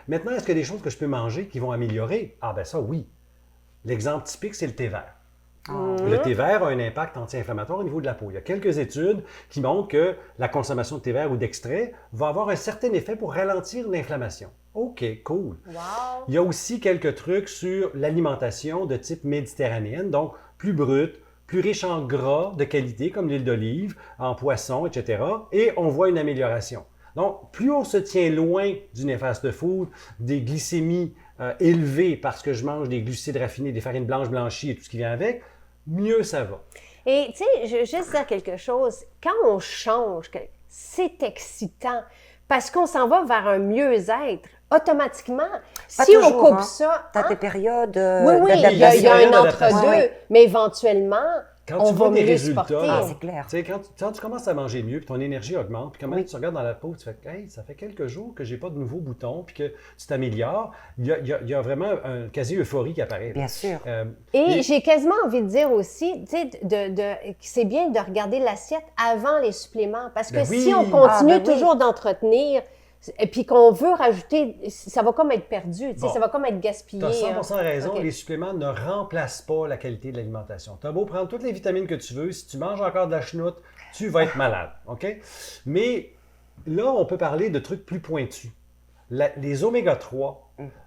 Maintenant, est-ce qu'il y a des choses que je peux manger qui vont améliorer? Ah ben ça, oui. L'exemple typique, c'est le thé vert. Le thé vert a un impact anti-inflammatoire au niveau de la peau. Il y a quelques études qui montrent que la consommation de thé vert ou d'extrait va avoir un certain effet pour ralentir l'inflammation. OK, cool. Wow! Il y a aussi quelques trucs sur l'alimentation de type méditerranéenne, donc plus brute, plus riche en gras de qualité, comme l'huile d'olive, en poisson, etc. Et on voit une amélioration. Donc, plus on se tient loin du néfaste food, des glycémies élevées parce que je mange des glucides raffinés, des farines blanches blanchies et tout ce qui vient avec, mieux ça va. Et tu sais, je veux juste dire quelque chose. Quand on change, c'est excitant parce qu'on s'en va vers un mieux-être. Automatiquement, Pas si on toujours, coupe hein. ça... Tu as hein? tes périodes Oui, oui, il y a d'adaptation. un d'adaptation. entre-deux. Oui. Mais éventuellement, Quand on tu vois va des mieux résultats, supporter. là, c'est clair. tu sais, quand tu commences à manger mieux, puis ton énergie augmente, puis comment Oui. tu regardes dans la peau, tu fais « Hey, ça fait quelques jours que j'ai pas de nouveaux boutons, puis que tu t'améliores », il y a vraiment un quasi-euphorie qui apparaît. Bien sûr. Et j'ai quasiment envie de dire aussi, tu sais, que c'est bien de regarder l'assiette avant les suppléments. Parce que Ben oui. si on continue Ah, ben oui. toujours d'entretenir, et puis qu'on veut rajouter, ça va comme être perdu, tu sais, Bon. ça va comme être Tu gaspillé. as 100% hein. raison, OK. les suppléments ne remplacent pas la qualité de l'alimentation. Tu as beau prendre toutes les vitamines que tu veux, si tu manges encore de la chenoute, tu vas être malade, OK? Mais là, on peut parler de trucs plus pointus. Les oméga-3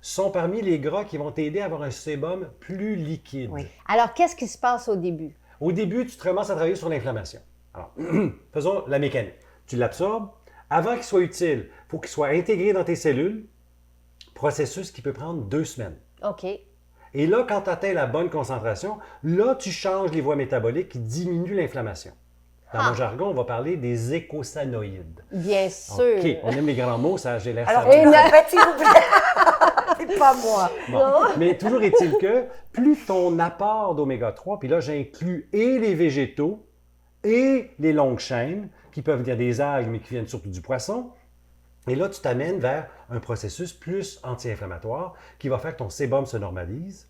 sont parmi les gras qui vont t'aider à avoir un sébum plus liquide. Oui. Alors, qu'est-ce qui se passe au début? Au début, tu te commences à travailler sur l'inflammation. Alors, faisons la mécanique. Tu l'absorbes. Avant qu'il soit utile, il faut qu'il soit intégré dans tes cellules. Processus qui peut prendre 2 semaines. OK. Et là, quand tu atteins la bonne concentration, là, tu changes les voies métaboliques qui diminuent l'inflammation. Dans mon jargon, on va parler des écosanoïdes. Bien sûr. OK, on aime les grands mots, ça, j'ai l'air Alors, savant. tu me répètes, s'il vous plaît. C'est pas moi. Bon. Mais toujours est-il que plus ton apport d'oméga-3, puis là, j'inclus et les végétaux et les longues chaînes, qui peuvent venir des algues, mais qui viennent surtout du poisson. Et là, tu t'amènes vers un processus plus anti-inflammatoire qui va faire que ton sébum se normalise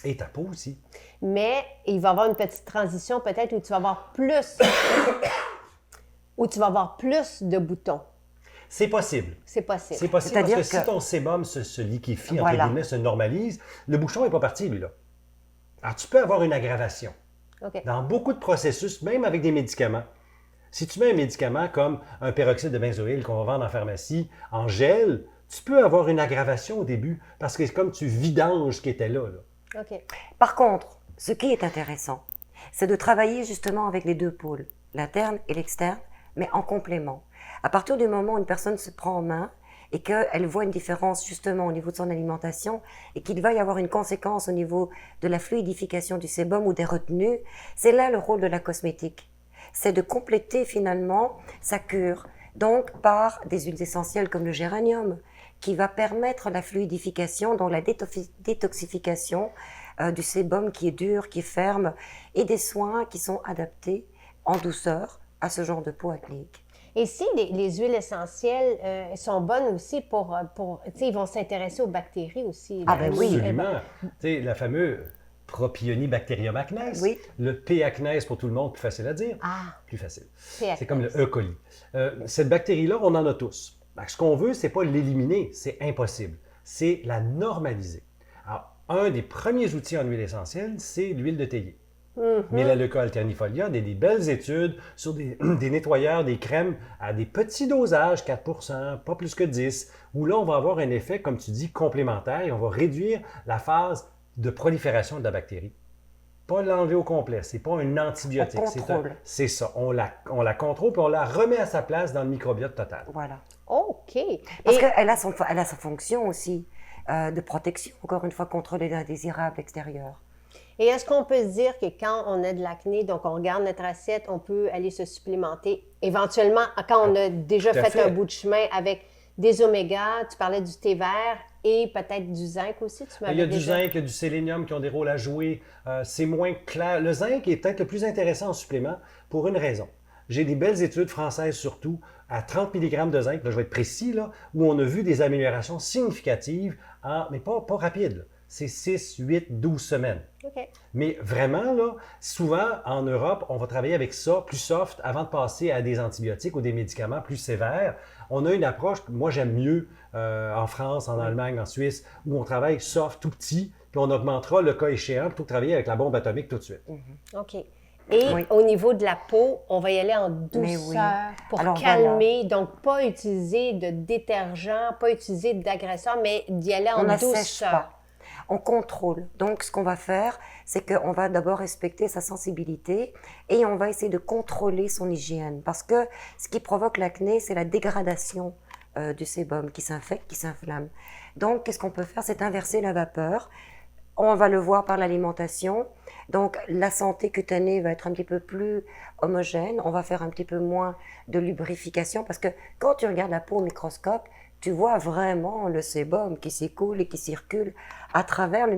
et ta peau aussi. Mais il va y avoir une petite transition peut-être où tu vas avoir plus, où tu vas avoir plus de boutons. C'est possible. C'est possible. C'est possible parce C'est-à-dire que si que- ton sébum se liquéfie, entre Voilà. guillemets, se normalise, le bouchon n'est pas parti, lui, là. Alors, tu peux avoir une aggravation. OK. Dans beaucoup de processus, même avec des médicaments. Si tu mets un médicament comme un peroxyde de benzoïle qu'on va vendre en pharmacie en gel, tu peux avoir une aggravation au début parce que c'est comme tu vidanges ce qui était là. OK. Par contre, ce qui est intéressant, c'est de travailler justement avec les deux pôles, l'interne et l'externe, mais en complément. À partir du moment où une personne se prend en main et qu'elle voit une différence justement au niveau de son alimentation et qu'il va y avoir une conséquence au niveau de la fluidification du sébum ou des retenues, c'est là le rôle de la cosmétique. C'est de compléter finalement sa cure, donc par des huiles essentielles comme le géranium, qui va permettre la fluidification, donc la détoxification du sébum qui est dur, qui est ferme, et des soins qui sont adaptés en douceur à ce genre de peau acnéique. Et si les huiles essentielles sont bonnes aussi pour tu sais, ils vont s'intéresser aux bactéries aussi. Ah, là. ben oui. Absolument. Tu sais, la fameuse Propionibacterium acnes. Oui. Le P. acnes pour tout le monde, plus facile à dire. Ah, Plus facile. P. acnes. C'est comme le E. coli. Cette bactérie-là, on en a tous. Ce qu'on veut, c'est pas l'éliminer, c'est impossible. C'est la normaliser. Alors, un des premiers outils en huile essentielle, c'est l'huile de théier. Melaleuca alternifolia, des belles études sur des nettoyeurs, des crèmes à des petits dosages, 4%, pas plus que 10, où là, on va avoir un effet, comme tu dis, complémentaire et on va réduire la phase de prolifération de la bactérie. Pas l'enlever au complet, c'est pas un antibiotique. On contrôle. C'est ça, on la contrôle puis on la remet à sa place dans le microbiote total. Voilà. OK. Parce Et- qu'elle a sa fonction aussi de protection, encore une fois, contre les indésirables extérieurs. Et est-ce qu'on peut se dire que quand on a de l'acné, donc on regarde notre assiette, on peut aller se supplémenter éventuellement quand on a déjà Tout à fait fait. un bout de chemin avec des omégas, tu parlais du thé vert et peut-être du zinc aussi, tu m'avais Il y a du déjà... zinc, il y a du sélénium qui ont des rôles à jouer. C'est moins clair. Le zinc est peut-être le plus intéressant en supplément pour une raison. J'ai des belles études françaises surtout à 30 mg de zinc, là, je vais être précis, là, où on a vu des améliorations significatives, mais pas rapides. Là. C'est 6, 8, 12 semaines. OK. Mais vraiment, là, souvent, en Europe, on va travailler avec ça, plus soft, avant de passer à des antibiotiques ou des médicaments plus sévères. On a une approche que moi, j'aime mieux en France, en Allemagne, en Suisse, où on travaille soft, tout petit, puis on augmentera le cas échéant plutôt que de travailler avec la bombe atomique tout de suite. OK. Et Oui. au niveau de la peau, on va y aller en Mais douceur oui. pour Alors, calmer. Donc, pas utiliser de détergent, pas utiliser d'agresseur, mais d'y aller en On n'assèche douceur. pas. On contrôle. Donc, ce qu'on va faire, c'est qu'on va d'abord respecter sa sensibilité et on va essayer de contrôler son hygiène. Parce que ce qui provoque l'acné, c'est la dégradation du sébum qui s'infecte, qui s'inflamme. Donc, qu'est-ce qu'on peut faire? C'est inverser la vapeur. On va le voir par l'alimentation. Donc, la santé cutanée va être un petit peu plus homogène. On va faire un petit peu moins de lubrification parce que quand tu regardes la peau au microscope, tu vois vraiment le sébum qui s'écoule et qui circule à travers le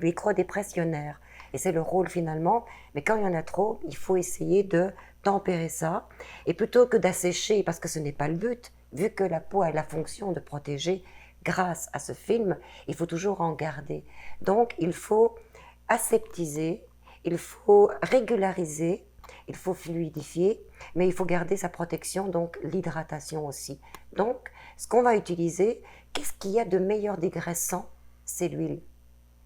microdépressionnaire. Et c'est le rôle finalement. Mais quand il y en a trop, il faut essayer de tempérer ça. Et plutôt que d'assécher, parce que ce n'est pas le but, vu que la peau a la fonction de protéger grâce à ce film, il faut toujours en garder. Donc il faut aseptiser, il faut régulariser, il faut fluidifier, mais il faut garder sa protection, donc l'hydratation aussi. Donc, ce qu'on va utiliser, qu'est-ce qu'il y a de meilleur dégraissant? C'est l'huile.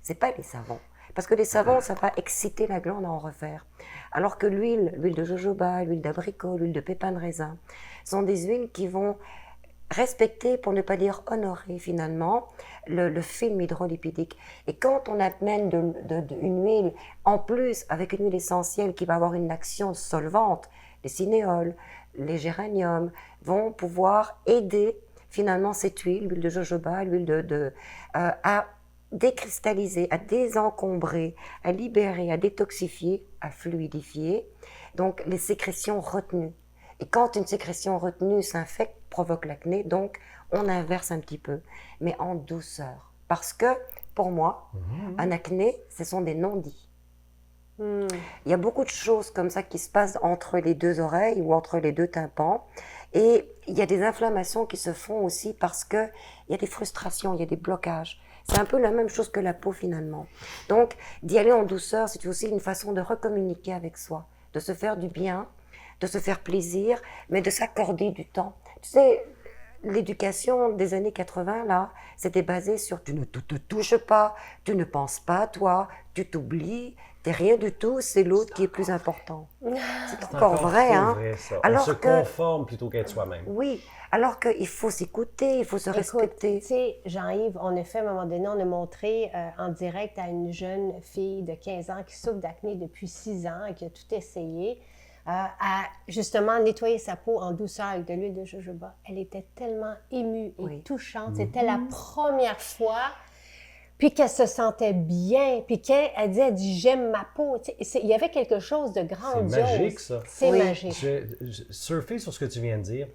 C'est pas les savons. Parce que les savons, ça va exciter la glande à en refaire. Alors que l'huile de jojoba, l'huile d'abricot, l'huile de pépins de raisin, sont des huiles qui vont respecter, pour ne pas dire honorer finalement, le film hydrolipidique. Et quand on amène une huile, en plus avec une huile essentielle qui va avoir une action solvante, les cinéols, les géraniums vont pouvoir aider finalement cette huile, l'huile de jojoba, l'huile à décristalliser, à désencombrer, à libérer, à détoxifier, à fluidifier, donc les sécrétions retenues. Et quand une sécrétion retenue s'infecte, provoque l'acné, donc on inverse un petit peu, mais en douceur. Parce que, pour moi, un acné, ce sont des non-dits. Il y a beaucoup de choses comme ça qui se passent entre les deux oreilles ou entre les deux tympans. Et il y a des inflammations qui se font aussi parce qu'il y a des frustrations, il y a des blocages. C'est un peu la même chose que la peau finalement. Donc, d'y aller en douceur, c'est aussi une façon de recommuniquer avec soi, de se faire du bien, de se faire plaisir, mais de s'accorder du temps. Tu sais, l'éducation des années 80, là, c'était basé sur tu ne te touches pas, tu ne penses pas à toi, tu t'oublies, t'es rien du tout, c'est l'autre qui est plus important. C'est encore vrai, hein? Vrai, ça. Alors on se conforme plutôt qu'être soi-même. Oui, alors qu'il faut s'écouter, il faut se respecter. Tu sais, Jean-Yves, on a fait à un moment donné, on a montré en direct à une jeune fille de 15 ans qui souffre d'acné depuis 6 ans et qui a tout essayé. À justement nettoyer sa peau en douceur avec de l'huile de jojoba. Elle était tellement émue et touchante. C'était la première fois. Puis qu'elle se sentait bien. Puis elle dit, j'aime ma peau. Il y avait quelque chose de grandiose. C'est magique, ça. C'est magique. Surfer sur ce que tu viens de dire.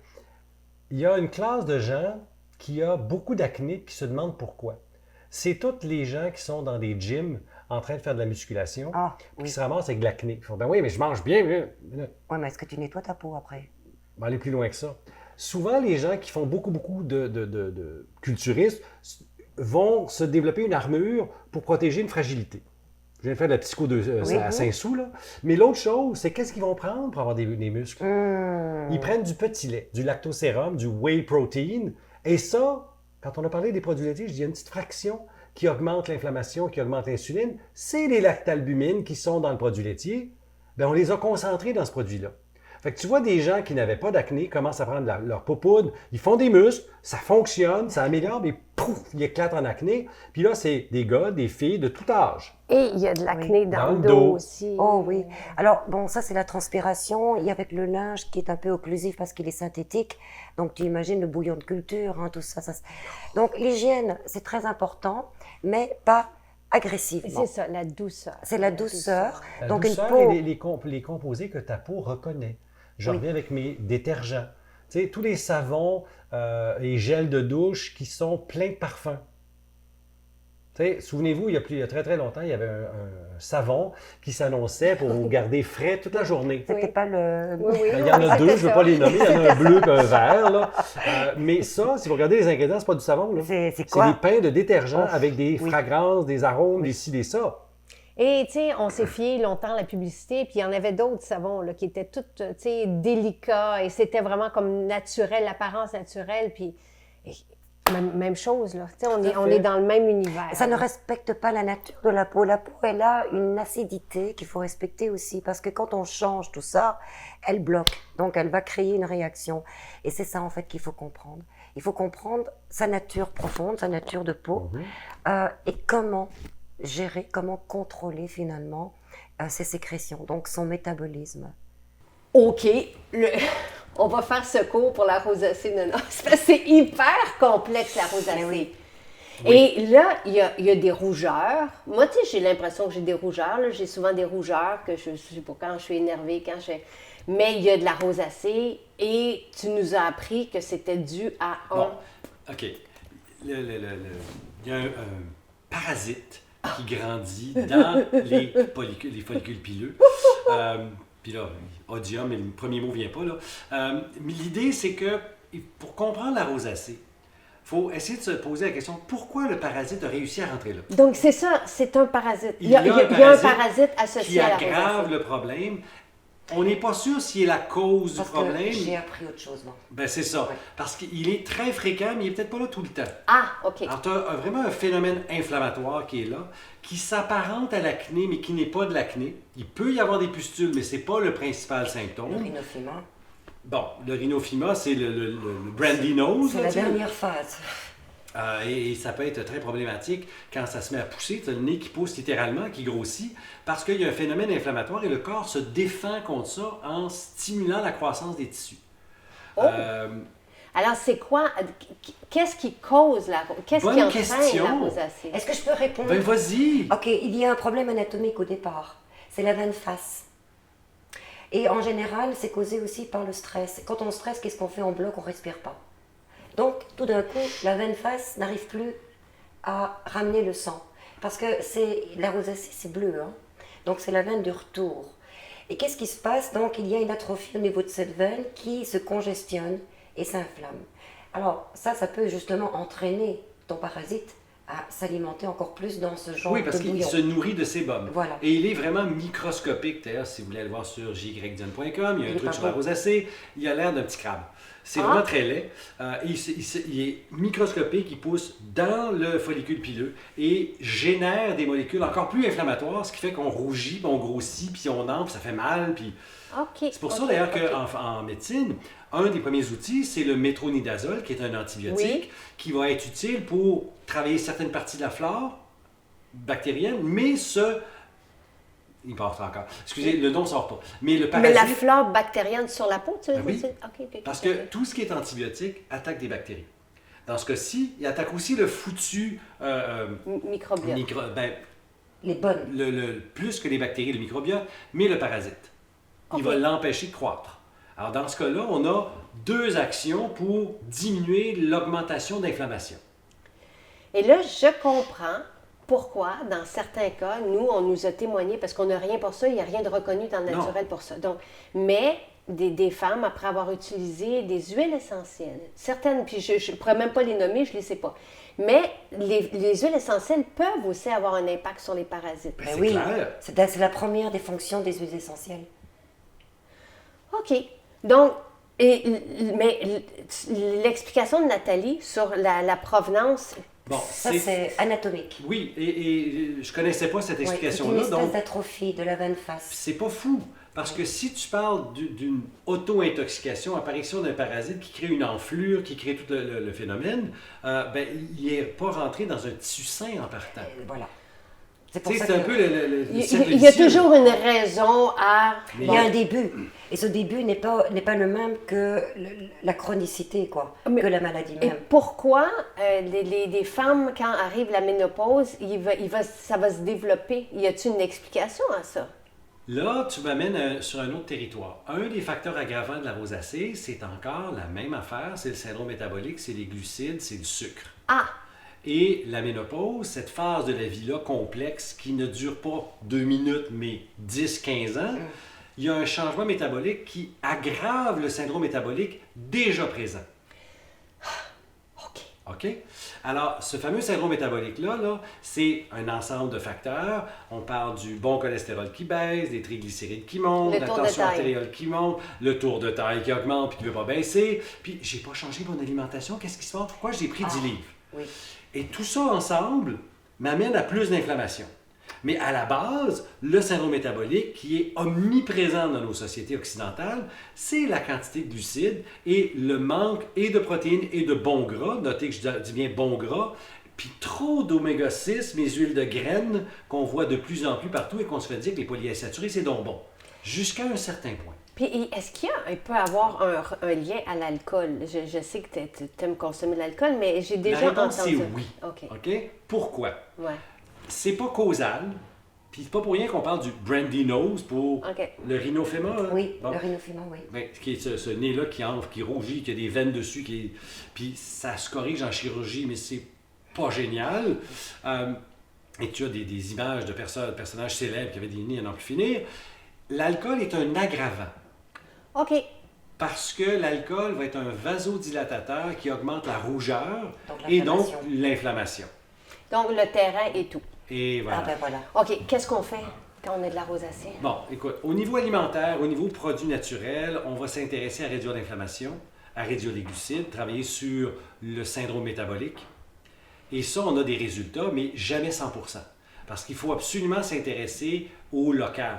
Il y a une classe de gens qui a beaucoup d'acné et qui se demandent pourquoi. C'est toutes les gens qui sont dans des gyms en train de faire de la musculation, qui se ramassent avec de l'acné. Ils font, ben oui, mais je mange bien. Oui, mais est-ce que tu nettoies ta peau après? On va aller plus loin que ça. Souvent, les gens qui font beaucoup de culturisme vont se développer une armure pour protéger une fragilité. Je viens de faire de la psycho à Saint-Sou, là. Mais l'autre chose, c'est qu'est-ce qu'ils vont prendre pour avoir des muscles? Ils prennent du petit lait, du lactosérum, du whey protein. Et ça, quand on a parlé des produits laitiers, je dis une petite fraction qui augmente l'inflammation, qui augmente l'insuline, c'est les lactalbumines qui sont dans le produit laitier. Bien, on les a concentrés dans ce produit-là. Fait que tu vois des gens qui n'avaient pas d'acné commencent à prendre leur poudre, ils font des muscles, ça fonctionne, ça améliore, mais pouf, ils éclatent en acné. Puis là, c'est des gars, des filles de tout âge. Et il y a de l'acné dans le dos aussi. Oh oui. Alors, bon, ça, c'est la transpiration. Et avec le linge qui est un peu occlusif parce qu'il est synthétique. Donc, tu imagines le bouillon de culture, hein, tout ça. Donc, l'hygiène, c'est très important, mais pas agressivement. C'est ça, la douceur. C'est la douceur. La Donc, douceur une peau... et les composés que ta peau reconnaît. Je reviens avec mes détergents. Tu sais, tous les savons et gels de douche qui sont pleins de parfums. Tu sais, souvenez-vous, il y a très très longtemps, il y avait un savon qui s'annonçait pour vous garder frais toute la journée. C'était pas le... Oui. Il y en a deux, je ne veux pas les nommer, il y en a un bleu et un vert. Là. Mais ça, si vous regardez les ingrédients, ce n'est pas du savon. Là. C'est C'est quoi? des pains de détergent avec des fragrances, des arômes, des ci, des ça. Et, tu sais, on s'est fié longtemps à la publicité, puis il y en avait d'autres savons là, qui étaient tous, tu sais, délicats, et c'était vraiment comme naturel, l'apparence naturelle, puis même chose, là. Tu sais, on est dans le même univers. Ça ne respecte pas la nature de la peau. La peau, elle a une acidité qu'il faut respecter aussi, parce que quand on change tout ça, elle bloque, donc elle va créer une réaction. Et c'est ça, en fait, qu'il faut comprendre. Il faut comprendre sa nature profonde, sa nature de peau, et comment gérer, comment contrôler finalement ses sécrétions, donc son métabolisme. OK, on va faire ce cours pour la rosacée. Non, c'est hyper complexe, la rosacée. Oui. Et là, il y a des rougeurs. Moi, tu sais, j'ai l'impression que j'ai des rougeurs. Là. J'ai souvent des rougeurs, que je sais pas quand je suis énervée, mais il y a de la rosacée et tu nous as appris que c'était dû à Bon, OK. Il y a un parasite qui grandit dans les follicules pileux. Puis là, odium, mais le premier mot ne vient pas là. Mais l'idée, c'est que pour comprendre la rosacée, il faut essayer de se poser la question, pourquoi le parasite a réussi à rentrer là? Donc, c'est ça, c'est un parasite. Il y a un parasite associé qui à la aggrave rosacée. le problème. On n'est pas sûr s'il est la cause Parce du problème. que j'ai appris autre chose, moi. Ben c'est ça. Ouais. Parce qu'il est très fréquent, mais il n'est peut-être pas là tout le temps. Ah, OK. Alors, tu as vraiment un phénomène inflammatoire qui est là, qui s'apparente à l'acné, mais qui n'est pas de l'acné. Il peut y avoir des pustules, mais ce n'est pas le principal Le symptôme. rhinophyma. Bon, le rhinophyma, c'est le brandy nose. C'est là, la tu sais. dernière phase. Et ça peut être très problématique quand ça se met à pousser. Tu as le nez qui pousse littéralement, qui grossit, parce qu'il y a un phénomène inflammatoire et le corps se défend contre ça en stimulant la croissance des tissus. Oh. Alors, c'est quoi? Qu'est-ce qui cause la rosacée? Qu'est-ce Bonne qui entraîne question. la rosacée? Est-ce que je peux répondre? Ben vas-y! Ok, il y a un problème anatomique au départ. C'est la veine face. Et en général, c'est causé aussi par le stress. Quand on stresse, qu'est-ce qu'on fait? On bloque, on ne respire pas. Donc, tout d'un coup, la veine face n'arrive plus à ramener le sang. Parce que la rosacée, c'est bleu. Hein? Donc, c'est la veine du retour. Et qu'est-ce qui se passe? Donc, il y a une atrophie au niveau de cette veine qui se congestionne et s'inflamme. Alors, ça peut justement entraîner ton parasite à s'alimenter encore plus dans ce genre Oui, parce de qu'il bouillon. se nourrit de sébum. Voilà. Et il est vraiment microscopique. D'ailleurs, si vous voulez aller voir sur jdion.com, il y a un Il est truc pas sur la beau. rosacée. Il a l'air d'un petit crabe. C'est Ah. vraiment très laid. Il est microscopique, il pousse dans le follicule pileux et génère des molécules encore plus inflammatoires, ce qui fait qu'on rougit, puis on grossit, puis on enfle, puis ça fait mal. Puis... OK. C'est pour ça OK, d'ailleurs OK. qu'en médecine, un des premiers outils, c'est le métronidazole, qui est un antibiotique, Oui. qui va être utile pour travailler certaines parties de la flore bactérienne, mais il part encore. Excusez, le nom ne sort pas. Mais le Mais parasite, la flore bactérienne sur la peau, tu veux Ben oui. dire? OK, OK. parce OK. que tout ce qui est antibiotique attaque des bactéries. Dans ce cas-ci, il attaque aussi le foutu Microbiote. Les bonnes. plus que les bactéries, le microbiote, mais le parasite. Il Ok. va l'empêcher de croître. Alors, dans ce cas-là, on a deux actions pour diminuer l'augmentation d'inflammation. Et là, je comprends pourquoi, dans certains cas, nous, on nous a témoigné, parce qu'on n'a rien pour ça, il n'y a rien de reconnu dans le Non. naturel pour ça. Donc, mais des femmes, après avoir utilisé des huiles essentielles, certaines, puis je ne pourrais même pas les nommer, je ne les sais pas, mais les huiles essentielles peuvent aussi avoir un impact sur les parasites. Ben, Ben c'est oui, clair. c'est la première des fonctions des huiles essentielles. OK. Donc, mais l'explication de Nathalie sur la provenance, Bon, Ça, c'est anatomique. Oui, et je connaissais pas cette Oui, c'est une explication-là, espèce donc d'atrophie de la veine face. c'est pas fou. Parce que si tu parles d'une auto-intoxication, apparition d'un parasite qui crée une enflure, qui crée tout le phénomène, ben, il n'est pas rentré dans un tissu sain en partant. Voilà. C'est Tu pour sais, ça c'est un que- peu le cercle il y a vicieux. toujours une raison à... Mais Il y a un début. Et ce début n'est pas le même que la chronicité, quoi, Mais- que la maladie Et même. pourquoi les femmes, quand arrive la ménopause, ça va se développer? Y a-t-il une explication à ça? Là, tu m'amènes sur un autre territoire. Un des facteurs aggravants de la rosacée, c'est encore la même affaire, c'est le syndrome métabolique, c'est les glucides, c'est le sucre. Ah! Et la ménopause, cette phase de la vie-là complexe qui ne dure pas 2 minutes, mais 10-15 ans, il y a un changement métabolique qui aggrave le syndrome métabolique déjà présent. OK. OK? Alors, ce fameux syndrome métabolique-là, c'est un ensemble de facteurs. On parle du bon cholestérol qui baisse, des triglycérides qui montent, Le la tour de tension taille. artérielle qui monte, le tour de taille qui augmente puis qui ne veut pas baisser. Puis, j'ai pas changé mon alimentation. Qu'est-ce qui se passe? Pourquoi j'ai pris 10 livres? Oui. Et tout ça ensemble m'amène à plus d'inflammation. Mais à la base, le syndrome métabolique qui est omniprésent dans nos sociétés occidentales, c'est la quantité de glucides et le manque et de protéines et de bons gras. Notez que je dis bien bons gras. Puis trop d'oméga 6, mes huiles de graines qu'on voit de plus en plus partout et qu'on se fait dire que les polyinsaturés, c'est donc bon. Jusqu'à un certain point. Puis, est-ce qu'il peut avoir un lien à l'alcool? Je sais que tu aimes consommer de l'alcool, mais j'ai déjà La réponse, entendu... c'est oui. OK. OK? Pourquoi? Ouais. C'est pas causal. Puis c'est pas pour rien qu'on parle du brandy nose pour OK. le rhinophéma. Hein? Oui, Bon. le rhinophyma, oui. Ben, qui est ce nez-là qui enfle, qui rougit, qui a des veines dessus, puis ça se corrige en chirurgie, mais c'est pas génial. et tu as des images de personnages célèbres qui avaient des nids à n'en plus finir, l'alcool est un aggravant. OK. Parce que l'alcool va être un vasodilatateur qui augmente la rougeur Donc, et donc l'inflammation. l'inflammation. Donc, le terrain et tout. Et voilà. Ah ben voilà. OK. Qu'est-ce qu'on fait quand on a de la rosacée? Bon, écoute, au niveau alimentaire, au niveau produits naturels, on va s'intéresser à réduire l'inflammation, à réduire les glucides, travailler sur le syndrome métabolique. Et ça, on a des résultats, mais jamais 100%. Parce qu'il faut absolument s'intéresser au local.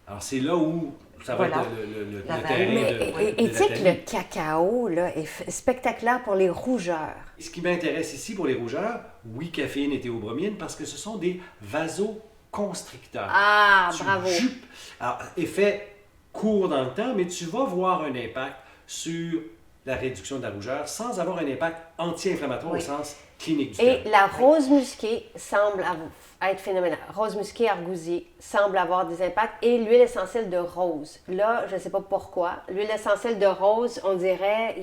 Alors, c'est là où ça va Voilà. être le La terrain valeur. Mais de et tu sais que Nathalie. le cacao là, est spectaculaire pour les rougeurs. Ce qui m'intéresse ici pour les rougeurs, oui, caféine et théobromine, parce que ce sont des vasoconstricteurs. Ah, Tu bravo. jupes. Alors, effet court dans le temps, mais tu vas voir un impact sur la réduction de la rougeur sans avoir un impact anti-inflammatoire Oui. au sens clinique du Et terme. la rose musquée semble être phénoménale. Rose musquée, argousier semble avoir des impacts. Et l'huile essentielle de rose. Là, je ne sais pas pourquoi. L'huile essentielle de rose, on dirait,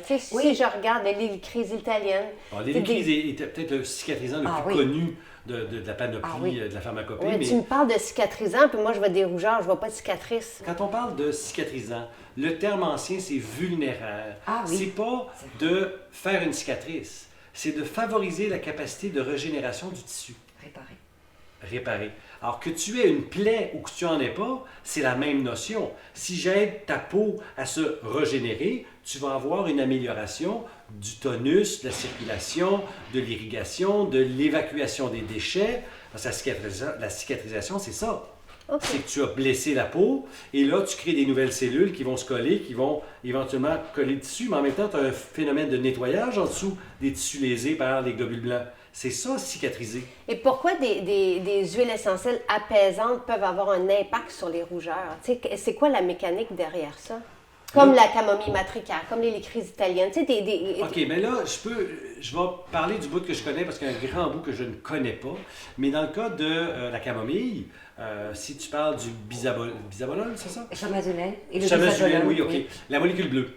tu sais, Oui. si je regarde les crises italiennes, Alors, c'est l'hélicrise des- est peut-être le cicatrisant le Ah plus oui. connu de la panoplie, Ah oui. de la pharmacopée. Ouais, mais tu me parles de cicatrisant, puis moi, je vois des rougeurs, je vois pas de cicatrices. quand on parle de cicatrisant, le terme ancien, c'est vulnéraire. Ah oui. C'est pas de faire une cicatrice, c'est de favoriser la capacité de régénération du tissu. Réparer. Alors que tu aies une plaie ou que tu n'en aies pas, c'est la même notion. Si j'aide ta peau à se régénérer, tu vas avoir une amélioration du tonus, de la circulation, de l'irrigation, de l'évacuation des déchets. Parce que la cicatrisation, c'est ça. OK. C'est que tu as blessé la peau et là, tu crées des nouvelles cellules qui vont se coller, qui vont éventuellement coller le tissu, mais en même temps, tu as un phénomène de nettoyage en dessous des tissus lésés par les globules blancs. C'est ça, cicatriser. Et pourquoi des huiles essentielles apaisantes peuvent avoir un impact sur les rougeurs? Tu sais, c'est quoi la mécanique derrière ça? Comme la camomille matricaire, comme les crises italiennes. Tu sais, OK, mais là, je vais parler du bout que je connais parce qu'il y a un grand bout que je ne connais pas. Mais dans le cas de la camomille, si tu parles du bisabolol, c'est ça? Chamazulène et le Chamazulène, bisabolol, oui, OK. La molécule bleue.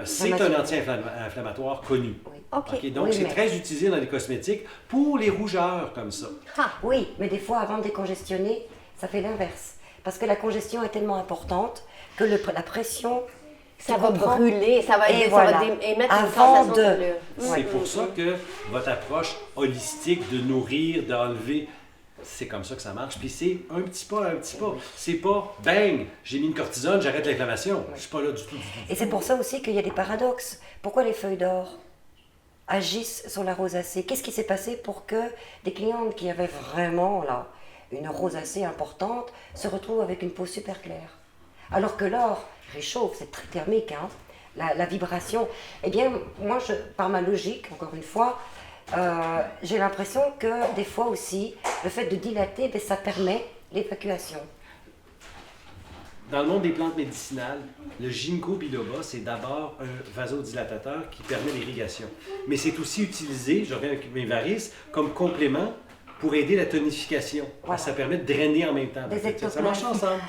C'est un Chamazulène. anti-inflammatoire connu. Oui. OK. OK, donc, Oui, c'est mais- très utilisé dans les cosmétiques pour les rougeurs comme ça. Ah, Oui, mais des fois, avant de décongestionner, ça fait l'inverse. Parce que la congestion est tellement importante que la pression... ça tu va comprends? brûler, ça va, Et ça voilà. va émettre une Avant sensation de- de brûlure. C'est pour ça que votre approche holistique de nourrir, d'enlever, c'est comme ça que ça marche. Puis c'est un petit pas, un petit pas. C'est pas bang, j'ai mis une cortisone, j'arrête l'inflammation. Je suis pas là du tout. Et c'est pour ça aussi qu'il y a des paradoxes. Pourquoi les feuilles d'or agissent sur la rosacée? Qu'est-ce qui s'est passé pour que des clientes qui avaient vraiment là une rosacée importante se retrouvent avec une peau super claire? Alors que l'or réchauffe, c'est très thermique, hein, la vibration. Eh bien, moi, par ma logique, encore une fois, j'ai l'impression que des fois aussi, le fait de dilater, ben, ça permet l'évacuation. Dans le monde des plantes médicinales, le ginkgo biloba, c'est d'abord un vasodilatateur qui permet l'irrigation. Mais c'est aussi utilisé, je reviens avec mes varices, comme complément pour aider la tonification. Voilà. Ça permet de drainer en même temps. Des Ça marche ectoplasmes. ensemble.